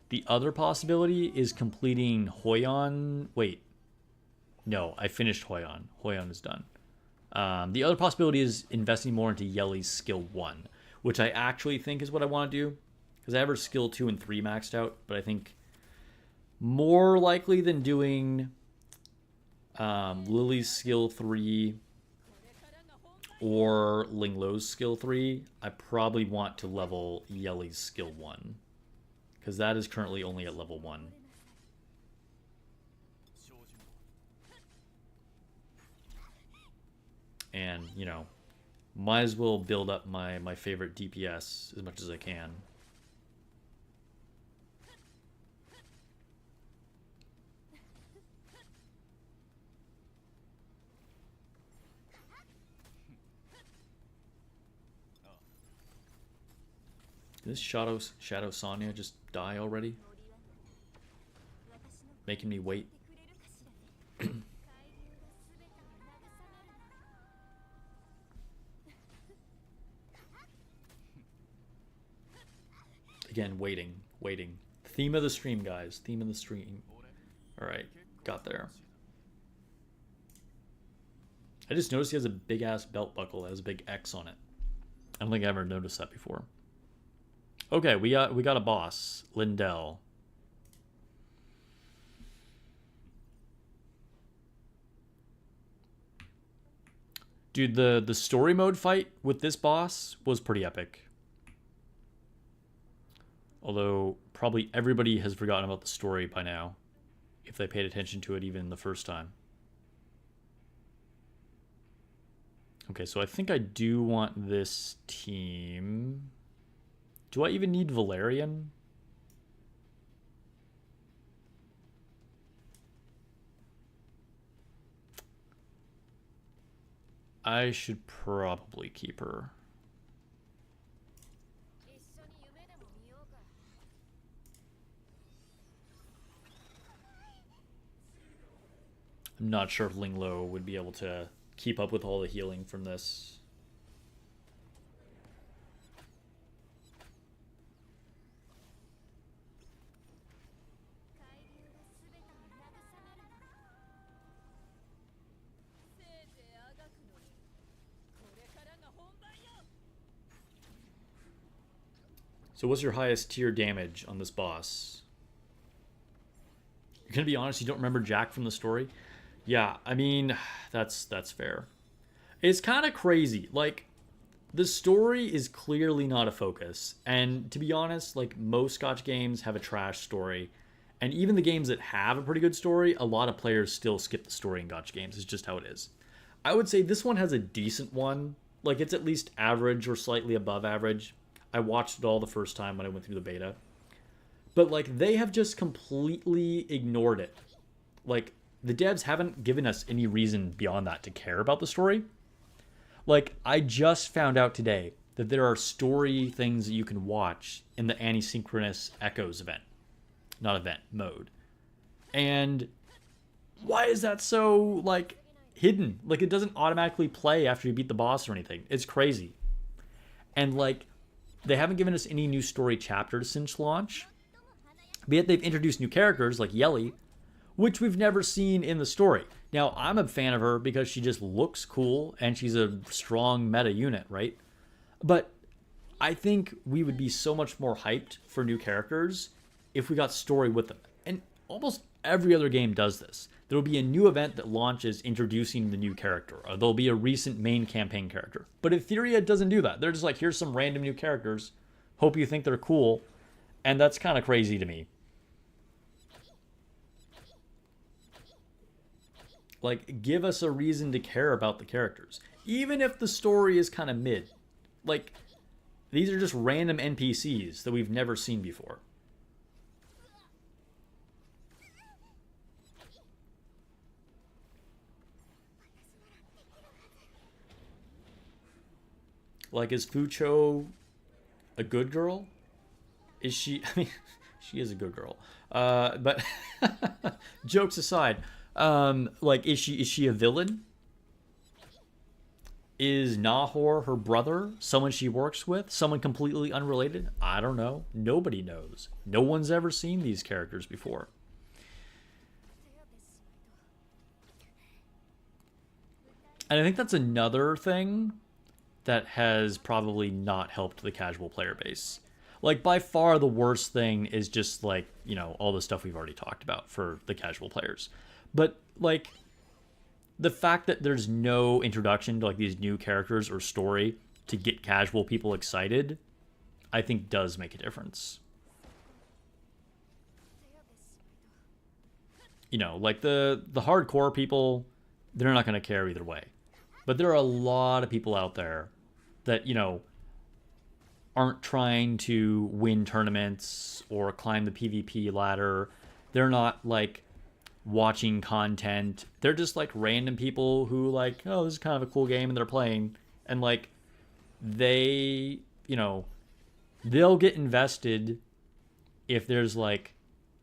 The other possibility is completing Hoyon. Wait. No, I finished Hoyon. Hoyon is done. The other possibility is investing more into Yeli's skill 1, which I actually think is what I want to do. Because I have her skill 2 and 3 maxed out, but I think more likely than doing Lily's skill 3 or Linglo's skill 3, I probably want to level Yeli's skill 1. Because that is currently only at level 1. And, you know, might as well build up my favorite DPS as much as I can. Did this Shadow Sonya just die already? Making me wait. Again, waiting. Theme of the stream, guys. Theme of the stream. Alright, got there. I just noticed he has a big-ass belt buckle that has a big X on it. I don't think I ever noticed that before. Okay, we got a boss. Lindell. Dude, the story mode fight with this boss was pretty epic. Although probably everybody has forgotten about the story by now, if they paid attention to it even the first time. Okay, so I think I do want this team. Do I even need Valerian? I should probably keep her. I'm not sure if Linglo would be able to keep up with all the healing from this. So what's your highest tier damage on this boss? You're gonna be honest, you don't remember Jack from the story? Yeah, I mean, that's fair. It's kind of crazy. Like, the story is clearly not a focus. And to be honest, like, most Scotch games have a trash story. And even the games that have a pretty good story, a lot of players still skip the story in Gotcha games. It's just how it is. I would say this one has a decent one. Like, it's at least average or slightly above average. I watched it all the first time when I went through the beta. But, like, they have just completely ignored it. Like, the devs haven't given us any reason beyond that to care about the story. Like, I just found out today that there are story things that you can watch in the Anti-Synchronous Echoes event. Not event, mode. And why is that so, like, hidden? Like, it doesn't automatically play after you beat the boss or anything. It's crazy. And, like, they haven't given us any new story chapters since launch. But yet they've introduced new characters like Yeli, which we've never seen in the story. Now, I'm a fan of her because she just looks cool and she's a strong meta unit, right? But I think we would be so much more hyped for new characters if we got story with them. And almost every other game does this. There will be a new event that launches introducing the new character, or there'll be a recent main campaign character. But Etheria doesn't do that. They're just like, here's some random new characters. Hope you think they're cool. And that's kind of crazy to me. Like, give us a reason to care about the characters. Even if the story is kind of mid. Like, these are just random NPCs that we've never seen before. Like, is Fucho a good girl? Is she? I mean, she is a good girl. But jokes aside, like, is she a villain? Is Nahor her brother? Someone she works with? Someone completely unrelated? I don't know. Nobody knows. No one's ever seen these characters before. And I think that's another thing that has probably not helped the casual player base. Like, by far the worst thing is just, like, you know, all the stuff we've already talked about for the casual players. But, like, the fact that there's no introduction to, like, these new characters or story to get casual people excited, I think does make a difference. You know, like, the hardcore people, they're not going to care either way. But there are a lot of people out there that, you know, aren't trying to win tournaments or climb the PvP ladder. They're not, like, watching content. They're just, like, random people who, like, oh, this is kind of a cool game, and they're playing. And, like, they, you know, they'll get invested if there's, like,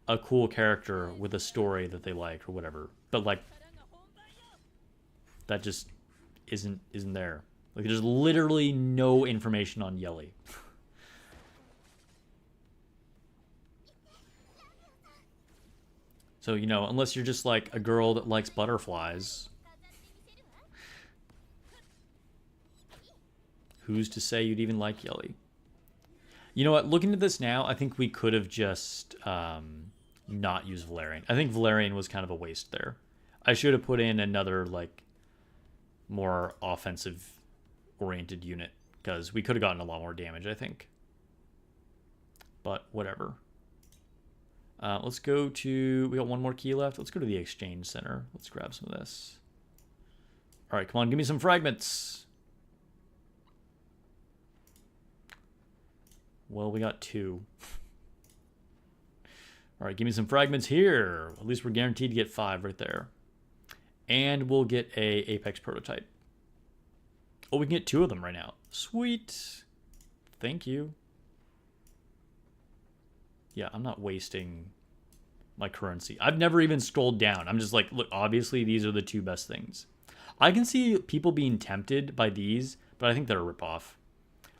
a cool character with a story that they like or whatever. But, like, that just isn't there. Like, there's literally no information on Yeli. So, you know, unless you're just, like, a girl that likes butterflies, who's to say you'd even like Yeli? You know what? Looking at this now, I think we could have just not used Valerian. I think Valerian was kind of a waste there. I should have put in another, like, more offensive-oriented unit, because we could have gotten a lot more damage, I think. but whatever. Let's go to, we got one more key left. Let's go to the exchange center. Let's grab some of this. All right, come on, give me some fragments. Well, we got 2. All right, give me some fragments here. At least we're guaranteed to get 5 right there. And we'll get a Apex prototype. Oh, we can get 2 of them right now. Sweet. Thank you. Yeah, I'm not wasting my currency. I've never even scrolled down. I'm just like, look, obviously these are the 2 best things. I can see people being tempted by these, but I think they're a ripoff.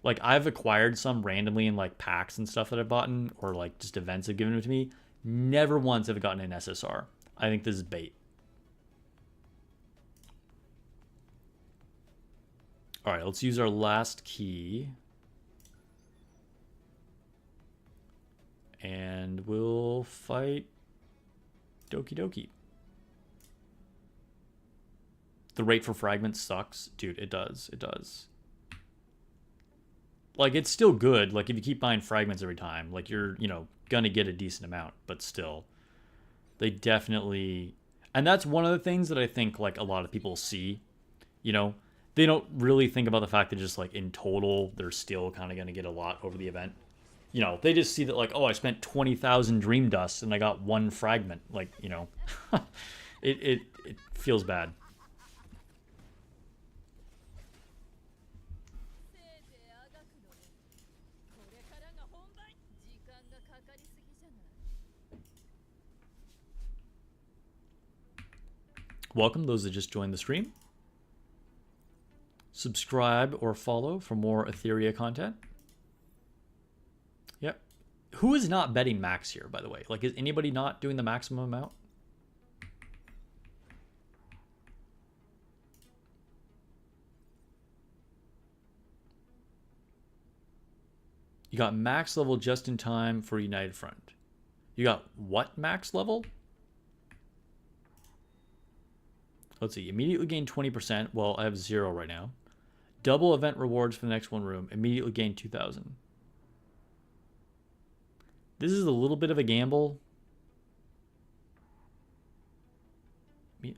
Like, I've acquired some randomly in like packs and stuff that I've bought, or like just events have given them to me. Never once have I gotten an SSR. I think this is bait. All right, let's use our last key. And we'll fight Doki Doki. The rate for fragments sucks. Dude, it does. It does. Like, it's still good. Like, if you keep buying fragments every time, like, you're, you know, gonna get a decent amount. But still, they definitely... And that's one of the things that I think, like, a lot of people see. You know, they don't really think about the fact that just, like, in total, they're still kind of gonna get a lot over the event. You know, they just see that, like, oh, I spent 20,000 dream dust and I got 1 fragment. Like, you know, it feels bad. Welcome those that just joined the stream. Subscribe or follow for more Etheria content. Yep. Who is not betting max here, by the way? Like, is anybody not doing the maximum amount? You got max level just in time for United Front. You got what max level? Let's see. Immediately gain 20%. Well, I have 0 right now. Double event rewards for the next 1 room. Immediately gain 2,000. This is a little bit of a gamble.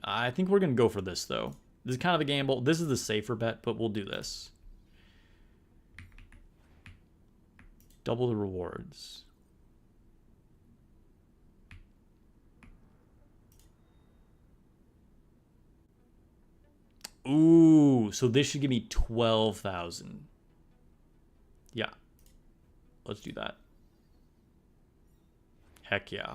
I think we're going to go for this, though. This is kind of a gamble. This is the safer bet, but we'll do this. Double the rewards. Ooh, so this should give me 12,000. Yeah. Let's do that. Heck yeah.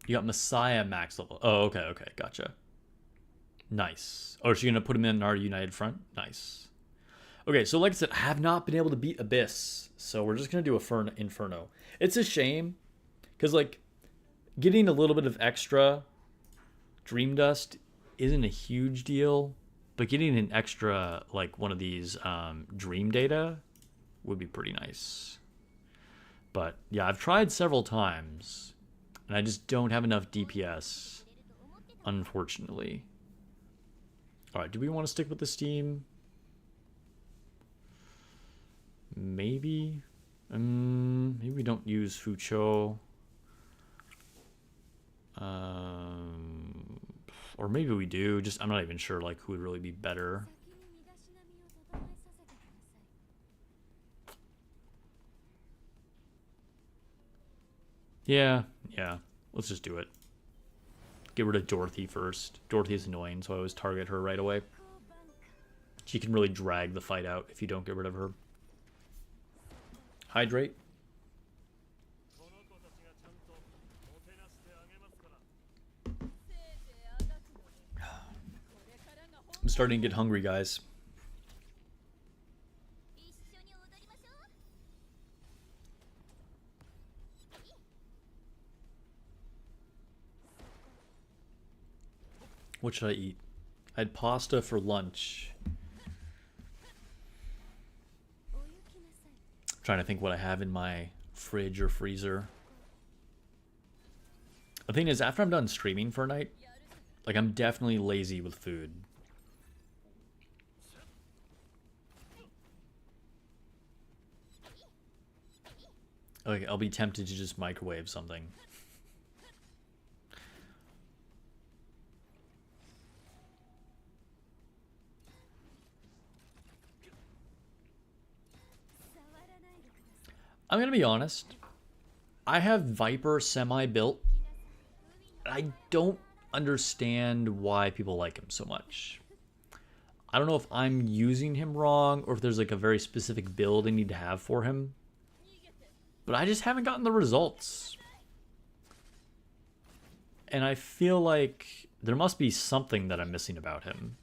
You got Messiah max level. Oh, okay, okay, gotcha. Nice. Oh, so you're going to put him in our United Front? Nice. Okay, so like I said, I have not been able to beat Abyss, so we're just going to do a Inferno. It's a shame, because, like, getting a little bit of extra Dream Dust isn't a huge deal, but getting an extra, like, one of these Dream Data would be pretty nice. But, yeah, I've tried several times, and I just don't have enough DPS, unfortunately. Alright, do we want to stick with this team? Maybe. Maybe we don't use Fucho. Or maybe we do. Just I'm not even sure like who would really be better. Yeah. Let's just do it. Get rid of Dorothy first. Dorothy's annoying, so I always target her right away. She can really drag the fight out if you don't get rid of her. Hydrate. I'm starting to get hungry, guys. What should I eat? I had pasta for lunch. Trying to think what I have in my fridge or freezer. The thing is, after I'm done streaming for a night, like I'm definitely lazy with food. Like I'll be tempted to just microwave something. I'm gonna be honest. I have Viper semi-built. I don't understand why people like him so much. I don't know if I'm using him wrong or if there's like a very specific build I need to have for him. But I just haven't gotten the results. And I feel like there must be something that I'm missing about him.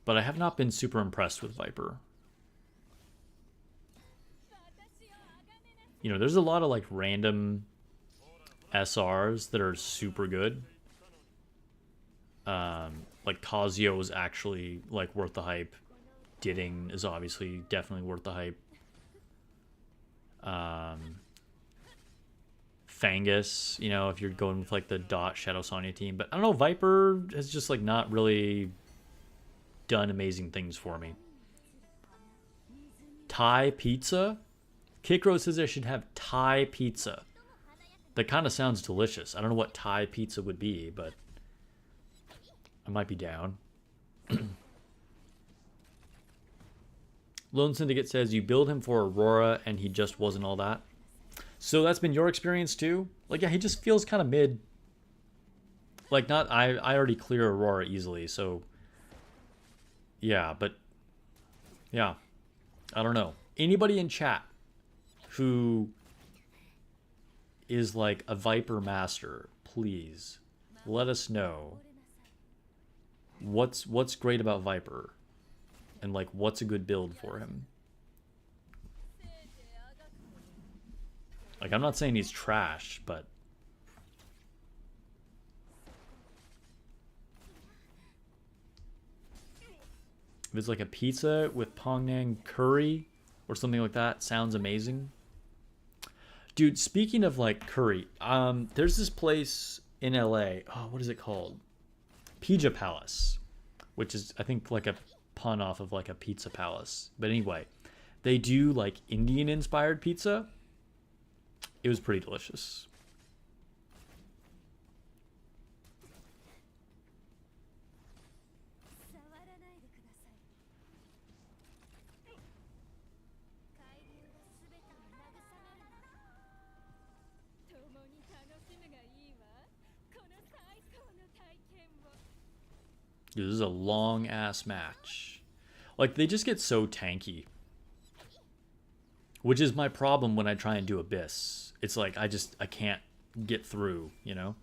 But I have not been super impressed with Viper. You know, there's a lot of like random SRs that are super good. Like Kazuyo is actually like worth the hype. Didding is obviously definitely worth the hype. Fangus, you know, if you're going with like the Dot Shadow Sonya team. But I don't know, Viper has just like not really done amazing things for me. Thai pizza? Kikro says I should have Thai pizza. That kind of sounds delicious. I don't know what Thai pizza would be, but I might be down. Lone Syndicate says you build him for Aurora and he just wasn't all that. So that's been your experience too? Like, yeah, he just feels kind of mid. Like, not, I already clear Aurora easily, so. Yeah, but. Yeah. I don't know. Anybody in chat who is like a Viper master, please let us know what's great about Viper and like what's a good build for him. Like, I'm not saying he's trash, but if it's like a pizza with Pongnang curry or something like that, sounds amazing. Dude, speaking of like curry, there's this place in LA. Oh, what is it called? Pizza Palace, which is I think like a pun off of like a pizza palace. But anyway, they do like Indian inspired pizza. It was pretty delicious. Dude, this is a long ass match. Like, they just get so tanky. Which is my problem when I try and do Abyss. It's like, I can't get through, you know?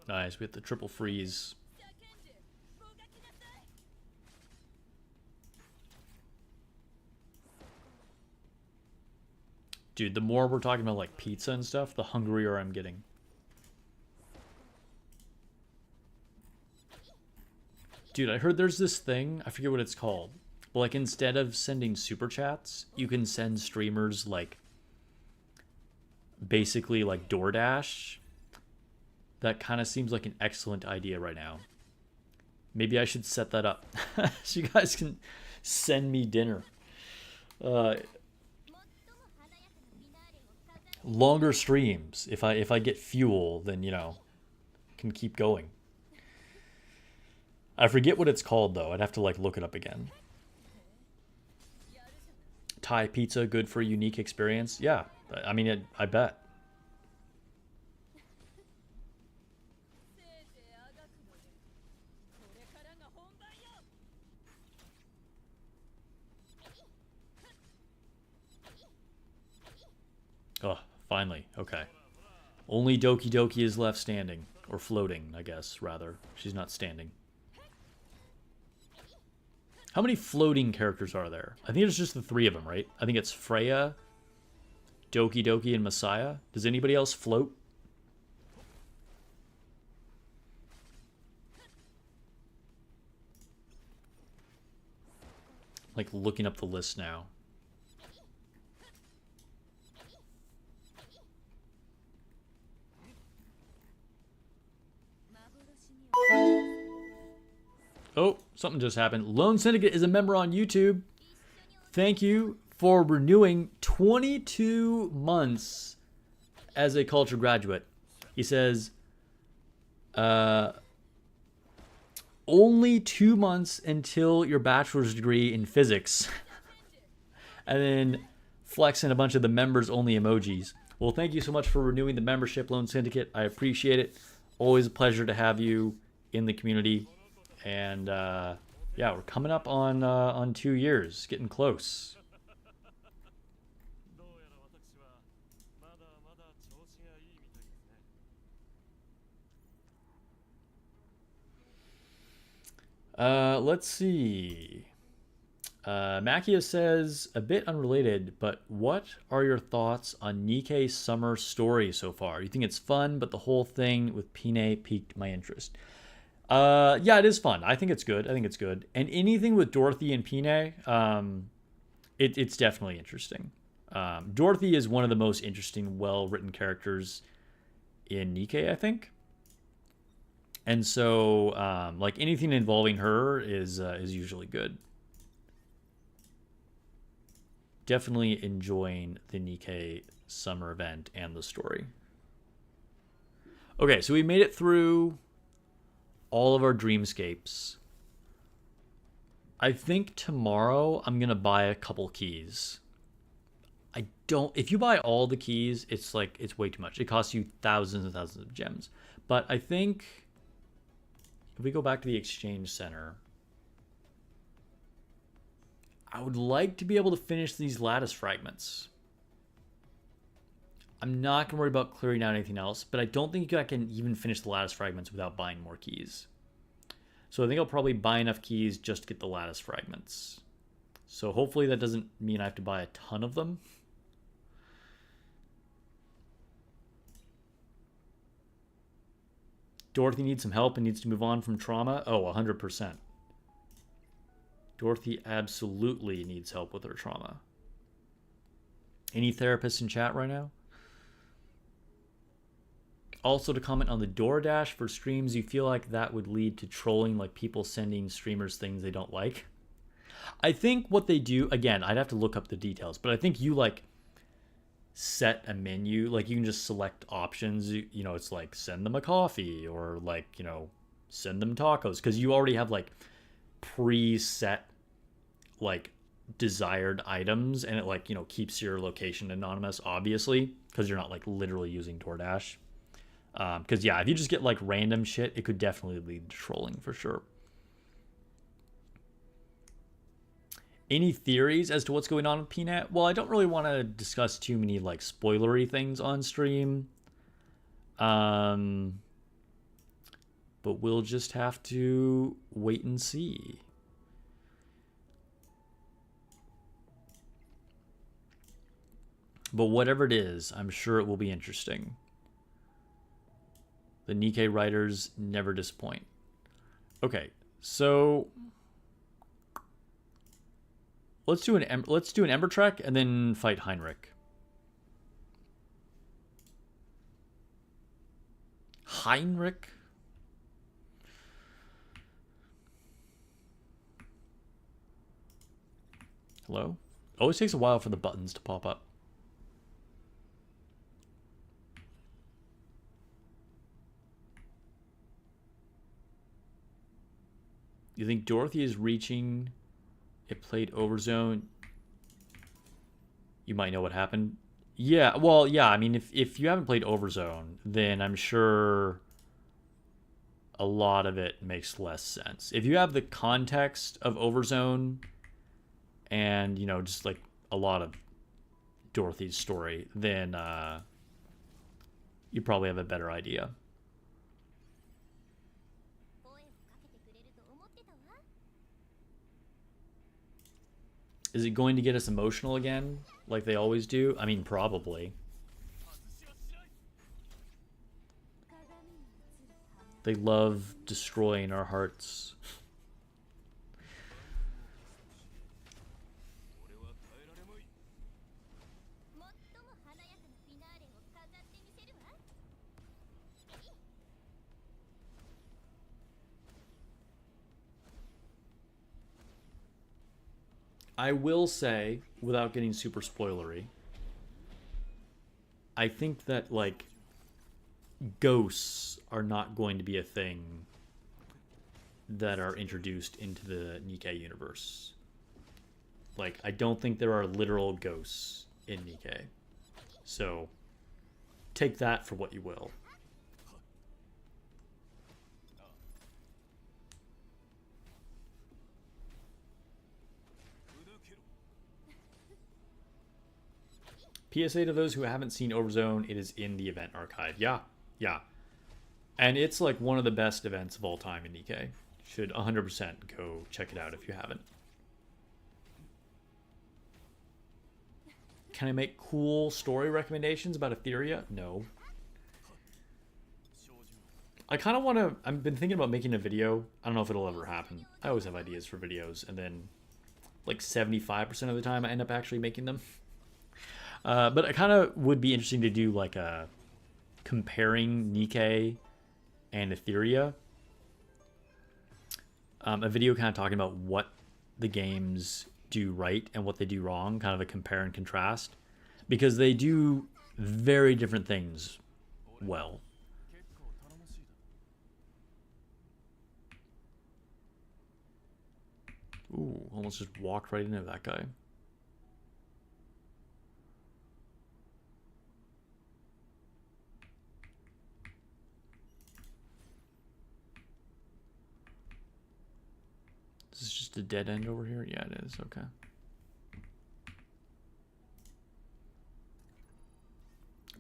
Nice, we have the triple freeze. Dude, the more we're talking about like pizza and stuff, the hungrier I'm getting. Dude, I heard there's this thing, I forget what it's called. But like instead of sending super chats, you can send streamers like basically like DoorDash. That kind of seems like an excellent idea right now. Maybe I should set that up so you guys can send me dinner. Longer streams. If I get fuel, then you know, can keep going. I forget what it's called though. I'd have to like look it up again. Thai pizza, good for a unique experience. Yeah, I mean, I bet. Finally. Okay. Only Doki Doki is left standing. Or floating, I guess, rather. She's not standing. How many floating characters are there? I think it's just the 3 of them, right? I think it's Freya, Doki Doki, and Messiah. Does anybody else float? Like, looking up the list now. Oh, something just happened. Lone Syndicate is a member on YouTube. Thank you for renewing 22 months as a culture graduate. He says, only 2 months until your bachelor's degree in physics. And then flexing a bunch of the members only emojis. Well, thank you so much for renewing the membership, Lone Syndicate. I appreciate it. Always a pleasure to have you in the community. And yeah, we're coming up on 2 years, getting close. Let's see. Makia says, a bit unrelated, but what are your thoughts on Nikkei Summer Story so far? You think it's fun, but the whole thing with Pine piqued my interest. Yeah, it is fun. I think it's good. And anything with Dorothy and Pine, it's definitely interesting. Dorothy is one of the most interesting, well-written characters in Nikkei, I think. And so, like, anything involving her is usually good. Definitely enjoying the Nikkei summer event and the story. Okay, so we made it through all of our dreamscapes. I think tomorrow I'm gonna buy a couple keys. If you buy all the keys, it's way too much. It costs you thousands and thousands of gems. But I think if we go back to the exchange center, I would like to be able to finish these lattice fragments. I'm not going to worry about clearing out anything else, but I don't think I can even finish the lattice fragments without buying more keys. So I think I'll probably buy enough keys just to get the lattice fragments. So hopefully that doesn't mean I have to buy a ton of them. Dorothy needs some help and needs to move on from trauma. Oh, 100%. Dorothy absolutely needs help with her trauma. Any therapists in chat right now? Also, to comment on the DoorDash for streams, you feel like that would lead to trolling, like people sending streamers things they don't like? I think what they do, again, I'd have to look up the details, but I think you like set a menu, like you can just select options. You know, it's like send them a coffee or like, you know, send them tacos, because you already have like preset like desired items, and it like, you know, keeps your location anonymous, obviously, because you're not like literally using DoorDash. Because yeah, if you just get like random shit, it could definitely lead to trolling for sure. Any theories as to what's going on with Peanut? Well, I don't really want to discuss too many like spoilery things on stream. But we'll just have to wait and see. But whatever it is, I'm sure it will be interesting. The Nikkei writers never disappoint. Okay, so let's do an Ember Trek and then fight Heinrich. Heinrich? Hello? Always takes a while for the buttons to pop up. You think Dorothy is reaching? It played Overzone. You might know what happened. Yeah, well, yeah, I mean, if you haven't played Overzone, then I'm sure a lot of it makes less sense. If you have the context of Overzone and, you know, just like a lot of Dorothy's story, then you probably have a better idea. Is it going to get us emotional again, like they always do? I mean, probably. They love destroying our hearts. I will say, without getting super spoilery, I think that, like, ghosts are not going to be a thing that are introduced into the Nikke universe. Like, I don't think there are literal ghosts in Nikke. So, take that for what you will. PSA to those who haven't seen Overzone, it is in the event archive. Yeah, yeah. And it's like one of the best events of all time in Nikke. Should 100% go check it out if you haven't. Can I make cool story recommendations about Etheria? No. I kind of want to... I've been thinking about making a video. I don't know if it'll ever happen. I always have ideas for videos, and then like 75% of the time I end up actually making them. But it kind of would be interesting to do like a comparing Nikke and Etheria. A video kind of talking about what the games do right and what they do wrong, kind of a compare and contrast, because they do very different things well. Ooh, almost just walked right into that guy. This is just a dead end over here? Yeah, it is. Okay.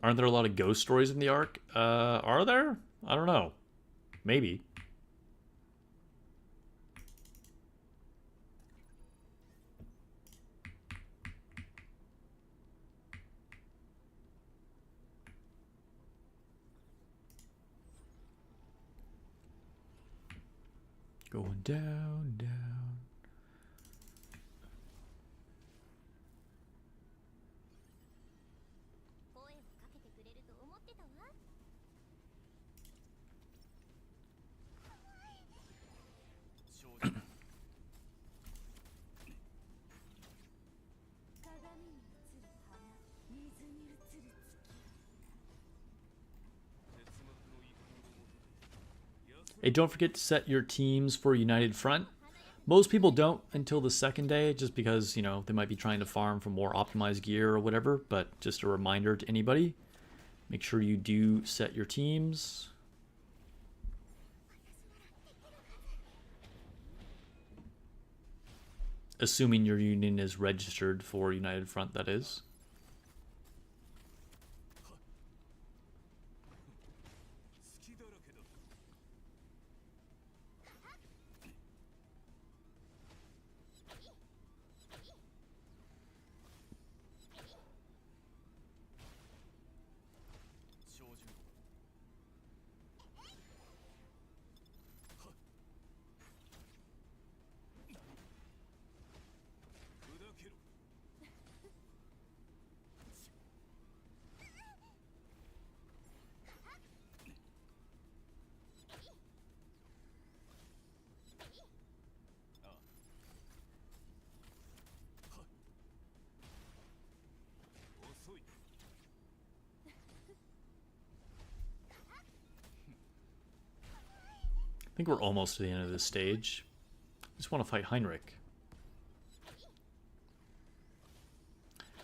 Aren't there a lot of ghost stories in the Ark? Are there? I don't know. Maybe. Going down, down. Hey, don't forget to set your teams for United Front. Most people don't until the second day, just because, you know, they might be trying to farm for more optimized gear or whatever, but just a reminder to anybody, make sure you do set your teams. Assuming your union is registered for United Front, that is. I think we're almost to the end of this stage. I just want to fight Heinrich.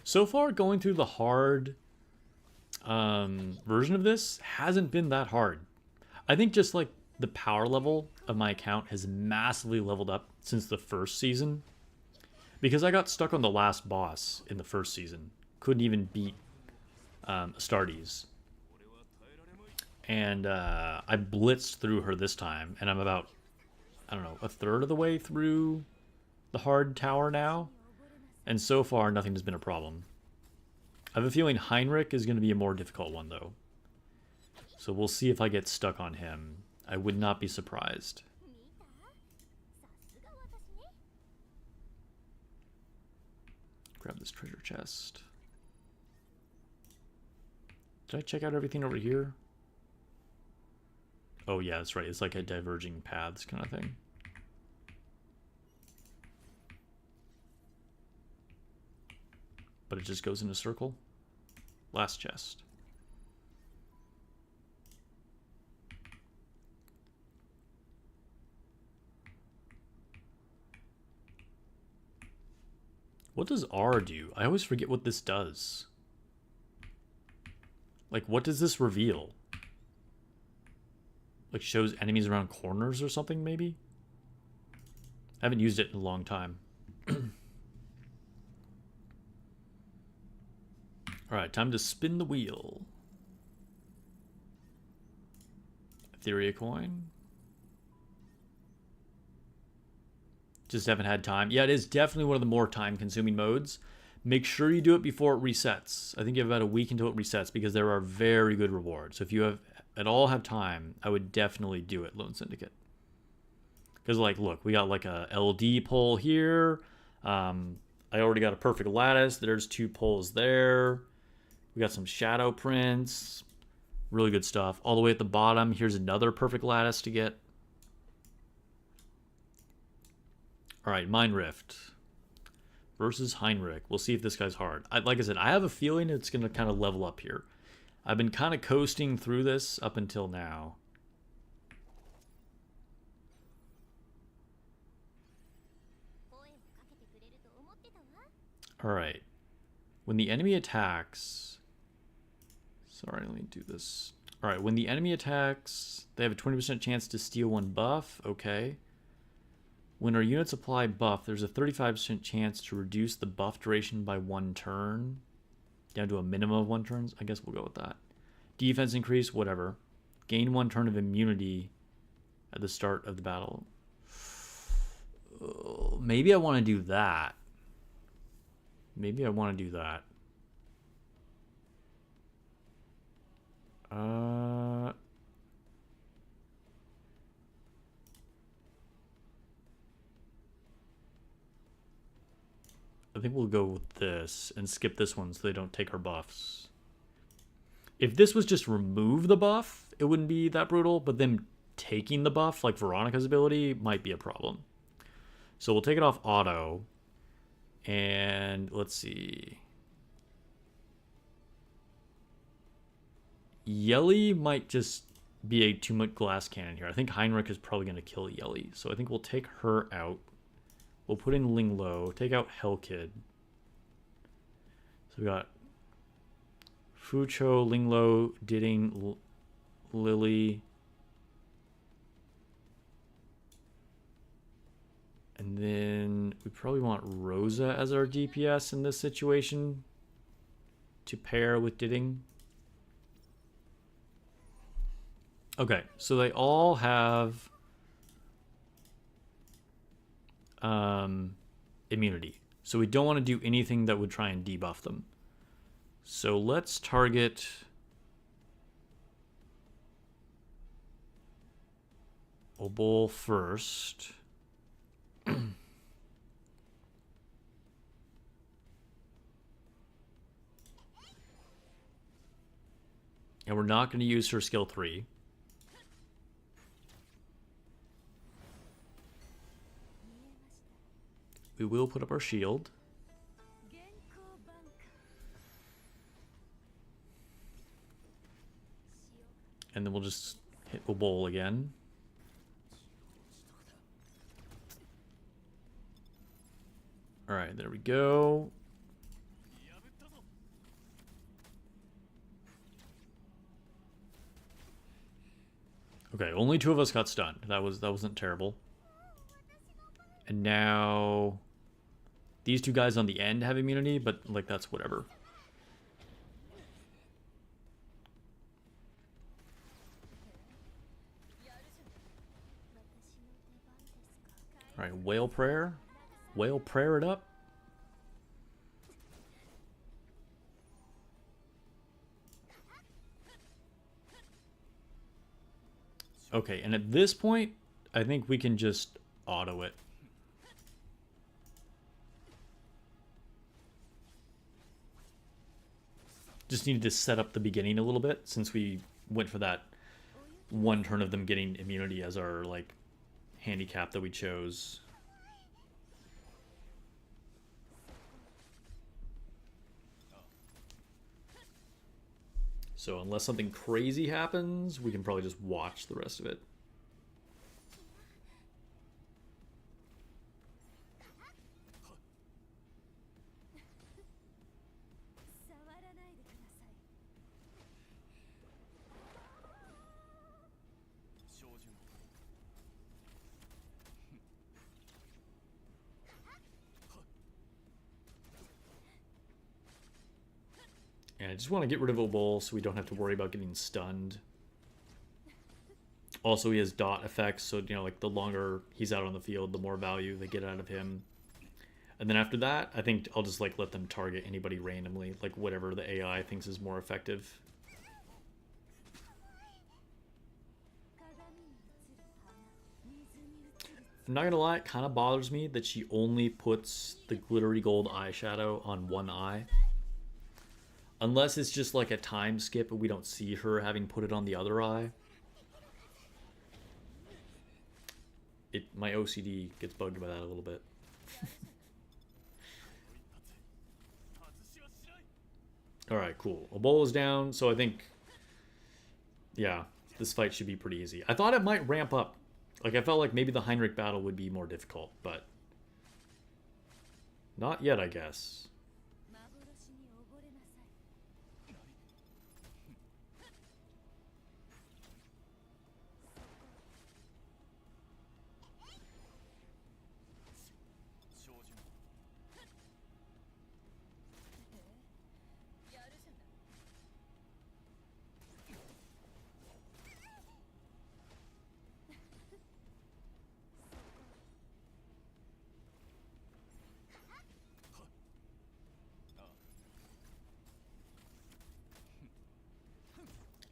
So far, going through the hard version of this hasn't been that hard. I think just like the power level of my account has massively leveled up since the first season. Because I got stuck on the last boss in the first season. Couldn't even beat Astartes. And I blitzed through her this time, and I'm about, I don't know, a third of the way through the hard tower now. And so far, nothing has been a problem. I have a feeling Heinrich is going to be a more difficult one, though. So we'll see if I get stuck on him. I would not be surprised. Grab this treasure chest. Did I check out everything over here? Oh yeah, that's right. It's like a diverging paths kind of thing. But it just goes in a circle. Last chest. What does R do? I always forget what this does. Like, what does this reveal? Like, shows enemies around corners or something, maybe? I haven't used it in a long time. Alright, time to spin the wheel. Etheria coin. Just haven't had time. Yeah, it is definitely one of the more time-consuming modes. Make sure you do it before it resets. I think you have about a week until it resets because there are very good rewards. So if you have at all have time, I would definitely do it, Lone Syndicate. Because, like, look, we got like a LD pole here. I already got a perfect lattice. There's 2 poles there. We got some shadow prints. Really good stuff. All the way at the bottom, here's another perfect lattice to get. Alright, Mind Rift versus Heinrich. We'll see if this guy's hard. Like I said, I have a feeling it's going to kind of level up here. I've been kind of coasting through this up until now. Alright. When the enemy attacks... Sorry, let me do this. Alright, when the enemy attacks, they have a 20% chance to steal 1 buff. Okay. When our units apply buff, there's a 35% chance to reduce the buff duration by 1 turn. Down to a minimum of 1 turn. I guess we'll go with that. Defense increase, whatever. Gain 1 turn of immunity at the start of the battle. Maybe I want to do that. Maybe I want to do that. I think we'll go with this and skip this one so they don't take our buffs. If this was just remove the buff, it wouldn't be that brutal, but them taking the buff, like Veronica's ability, might be a problem. So we'll take it off auto. And let's see. Yelly might just be a too much glass cannon here. I think Heinrich is probably going to kill Yelly. So I think we'll take her out. We'll put in Linglo. Take out Hellkid. So we got Fucho, Linglo, Didding, Lily. And then we probably want Rosa as our DPS in this situation to pair with Didding. Okay, so they all have immunity. So we don't want to do anything that would try and debuff them. So let's target Obol first. And we're not going to use her skill 3. We will put up our shield. And then we'll just hit Obol again. Alright, there we go. Okay, only 2 of us got stunned. That wasn't terrible. And now these 2 guys on the end have immunity, but like that's whatever. Whale prayer? Whale prayer it up? Okay, and at this point, I think we can just auto it. Just needed to set up the beginning a little bit since we went for that one turn of them getting immunity as our, like, handicap that we chose. So unless something crazy happens, we can probably just watch the rest of it. And I just want to get rid of Obol so we don't have to worry about getting stunned. Also, he has dot effects, so, you know, like, the longer he's out on the field, the more value they get out of him. And then after that, I think I'll just, like, let them target anybody randomly, like, whatever the AI thinks is more effective. I'm not gonna lie, it kind of bothers me that she only puts the glittery gold eyeshadow on one eye. Unless it's just like a time skip and we don't see her having put it on the other eye. My OCD gets bugged by that a little bit. Alright, cool. Obol is down, so I think, yeah, this fight should be pretty easy. I thought it might ramp up. Like, I felt like maybe the Heinrich battle would be more difficult, but not yet, I guess.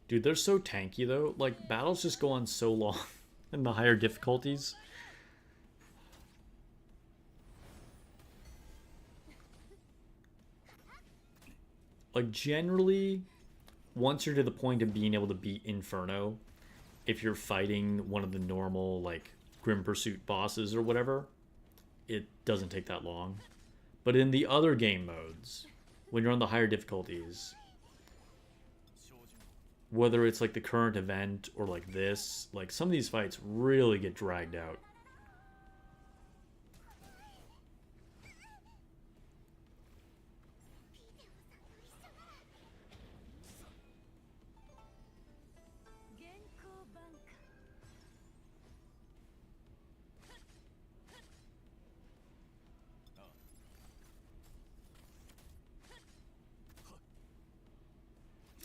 Dude, they're so tanky, though. Like, battles just go on so long in the higher difficulties. Like, generally, once you're to the point of being able to beat Inferno, if you're fighting one of the normal, like, Grim Pursuit bosses or whatever, it doesn't take that long. But in the other game modes, when you're on the higher difficulties, whether it's like the current event or like this, like some of these fights really get dragged out.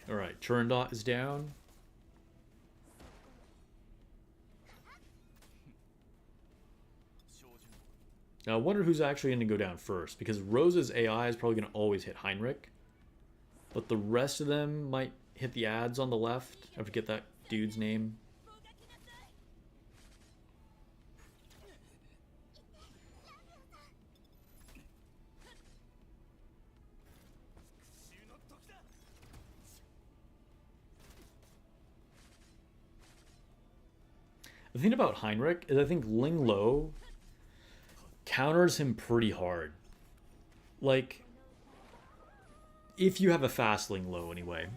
Alright, Churndot is down. Now I wonder who's actually going to go down first, because Rosa's AI is probably going to always hit Heinrich. But the rest of them might hit the ads on the left. I forget that dude's name. The thing about Heinrich is I think Ling Lo counters him pretty hard. Like, if you have a fast Ling Lo anyway.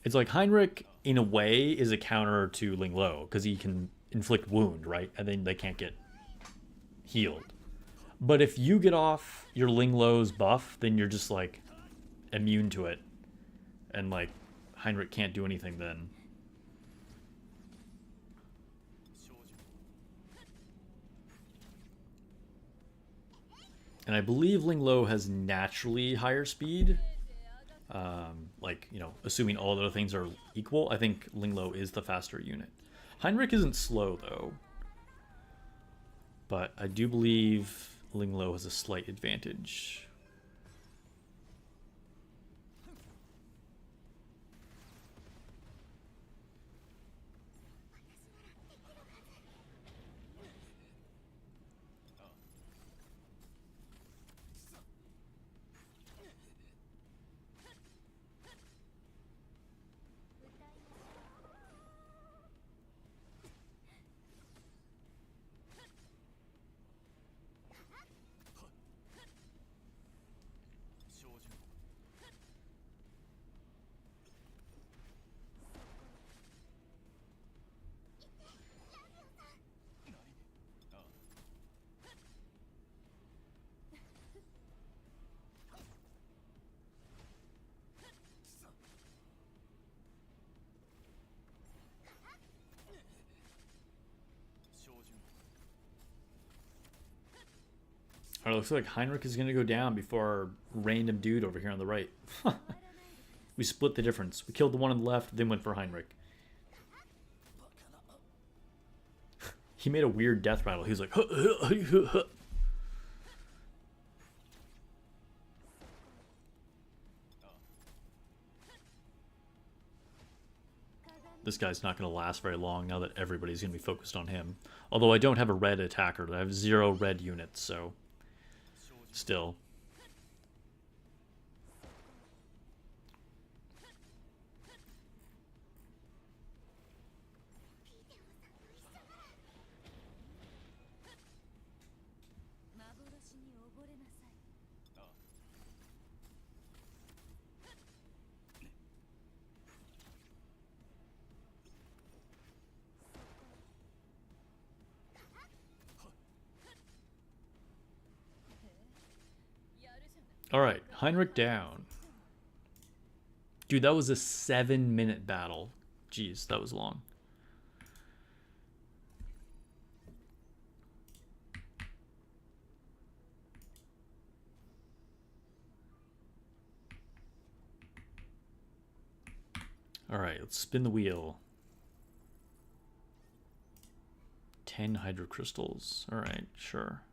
It's like Heinrich, in a way, is a counter to Ling Lo, because he can inflict wound, right? And then they can't get healed. But if you get off your Ling Lo's buff, then you're just, like, immune to it. And, like, Heinrich can't do anything then. And I believe Ling Lo has naturally higher speed. Like, you know, assuming all other things are equal, I think Ling Lo is the faster unit. Heinrich isn't slow, though. But I do believe Linglo has a slight advantage. Alright, looks like Heinrich is going to go down before our random dude over here on the right. We split the difference. We killed the one on the left, then went for Heinrich. He made a weird death rattle. He was like, this guy's not going to last very long now that everybody's going to be focused on him. Although I don't have a red attacker. I have 0 red units, so still. Alright, Heinrich down. Dude, that was a 7-minute battle. Jeez, that was long. Alright, let's spin the wheel. 10 hydro crystals. Alright, sure.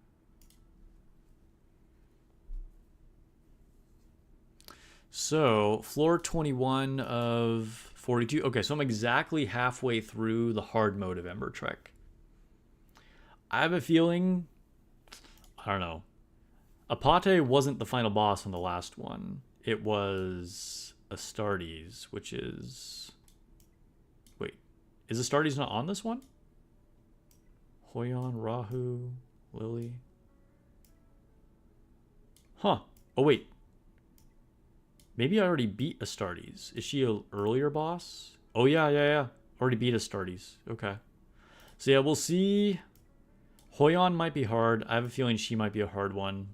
So, floor 21 of 42. Okay, so I'm exactly halfway through the hard mode of Ember Trek. I have a feeling, I don't know. Apate wasn't the final boss on the last one. It was Astartes, which is... Wait, is Astartes not on this one? Hoyon, Rahu, Lily. Huh. Oh, wait. Maybe I already beat Astartes. Is she an earlier boss? Oh, yeah. Already beat Astartes. Okay. So, yeah, we'll see. Hoyon might be hard. I have a feeling she might be a hard one.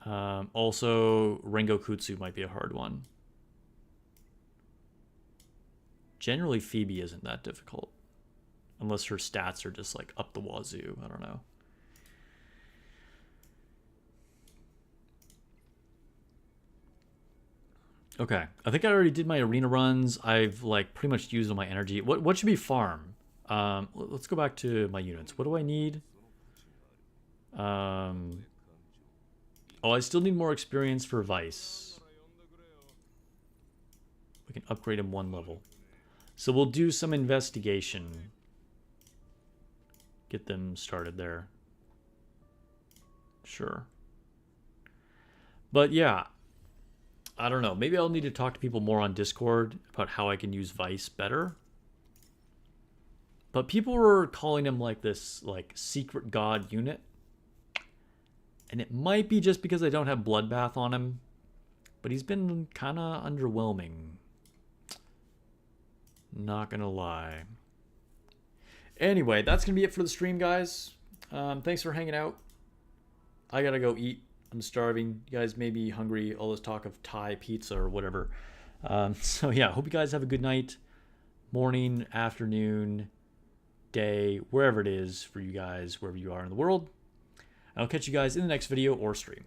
Also, Rengokutsu might be a hard one. Generally, Phoebe isn't that difficult. Unless her stats are just, like, up the wazoo. I don't know. Okay, I think I already did my arena runs. I've like pretty much used all my energy. What should be farm? Let's go back to my units. What do I need? Oh, I still need more experience for Vice. We can upgrade him 1 level. So we'll do some investigation. Get them started there. Sure. But yeah. I don't know. Maybe I'll need to talk to people more on Discord about how I can use Vice better. But people were calling him like this like secret god unit. And it might be just because I don't have Bloodbath on him. But he's been kind of underwhelming. Not going to lie. Anyway, that's going to be it for the stream, guys. Thanks for hanging out. I got to go eat. I'm starving. You guys may be hungry. All this talk of Thai pizza or whatever. So yeah, hope you guys have a good night, morning, afternoon, day, wherever it is for you guys, wherever you are in the world. I'll catch you guys in the next video or stream.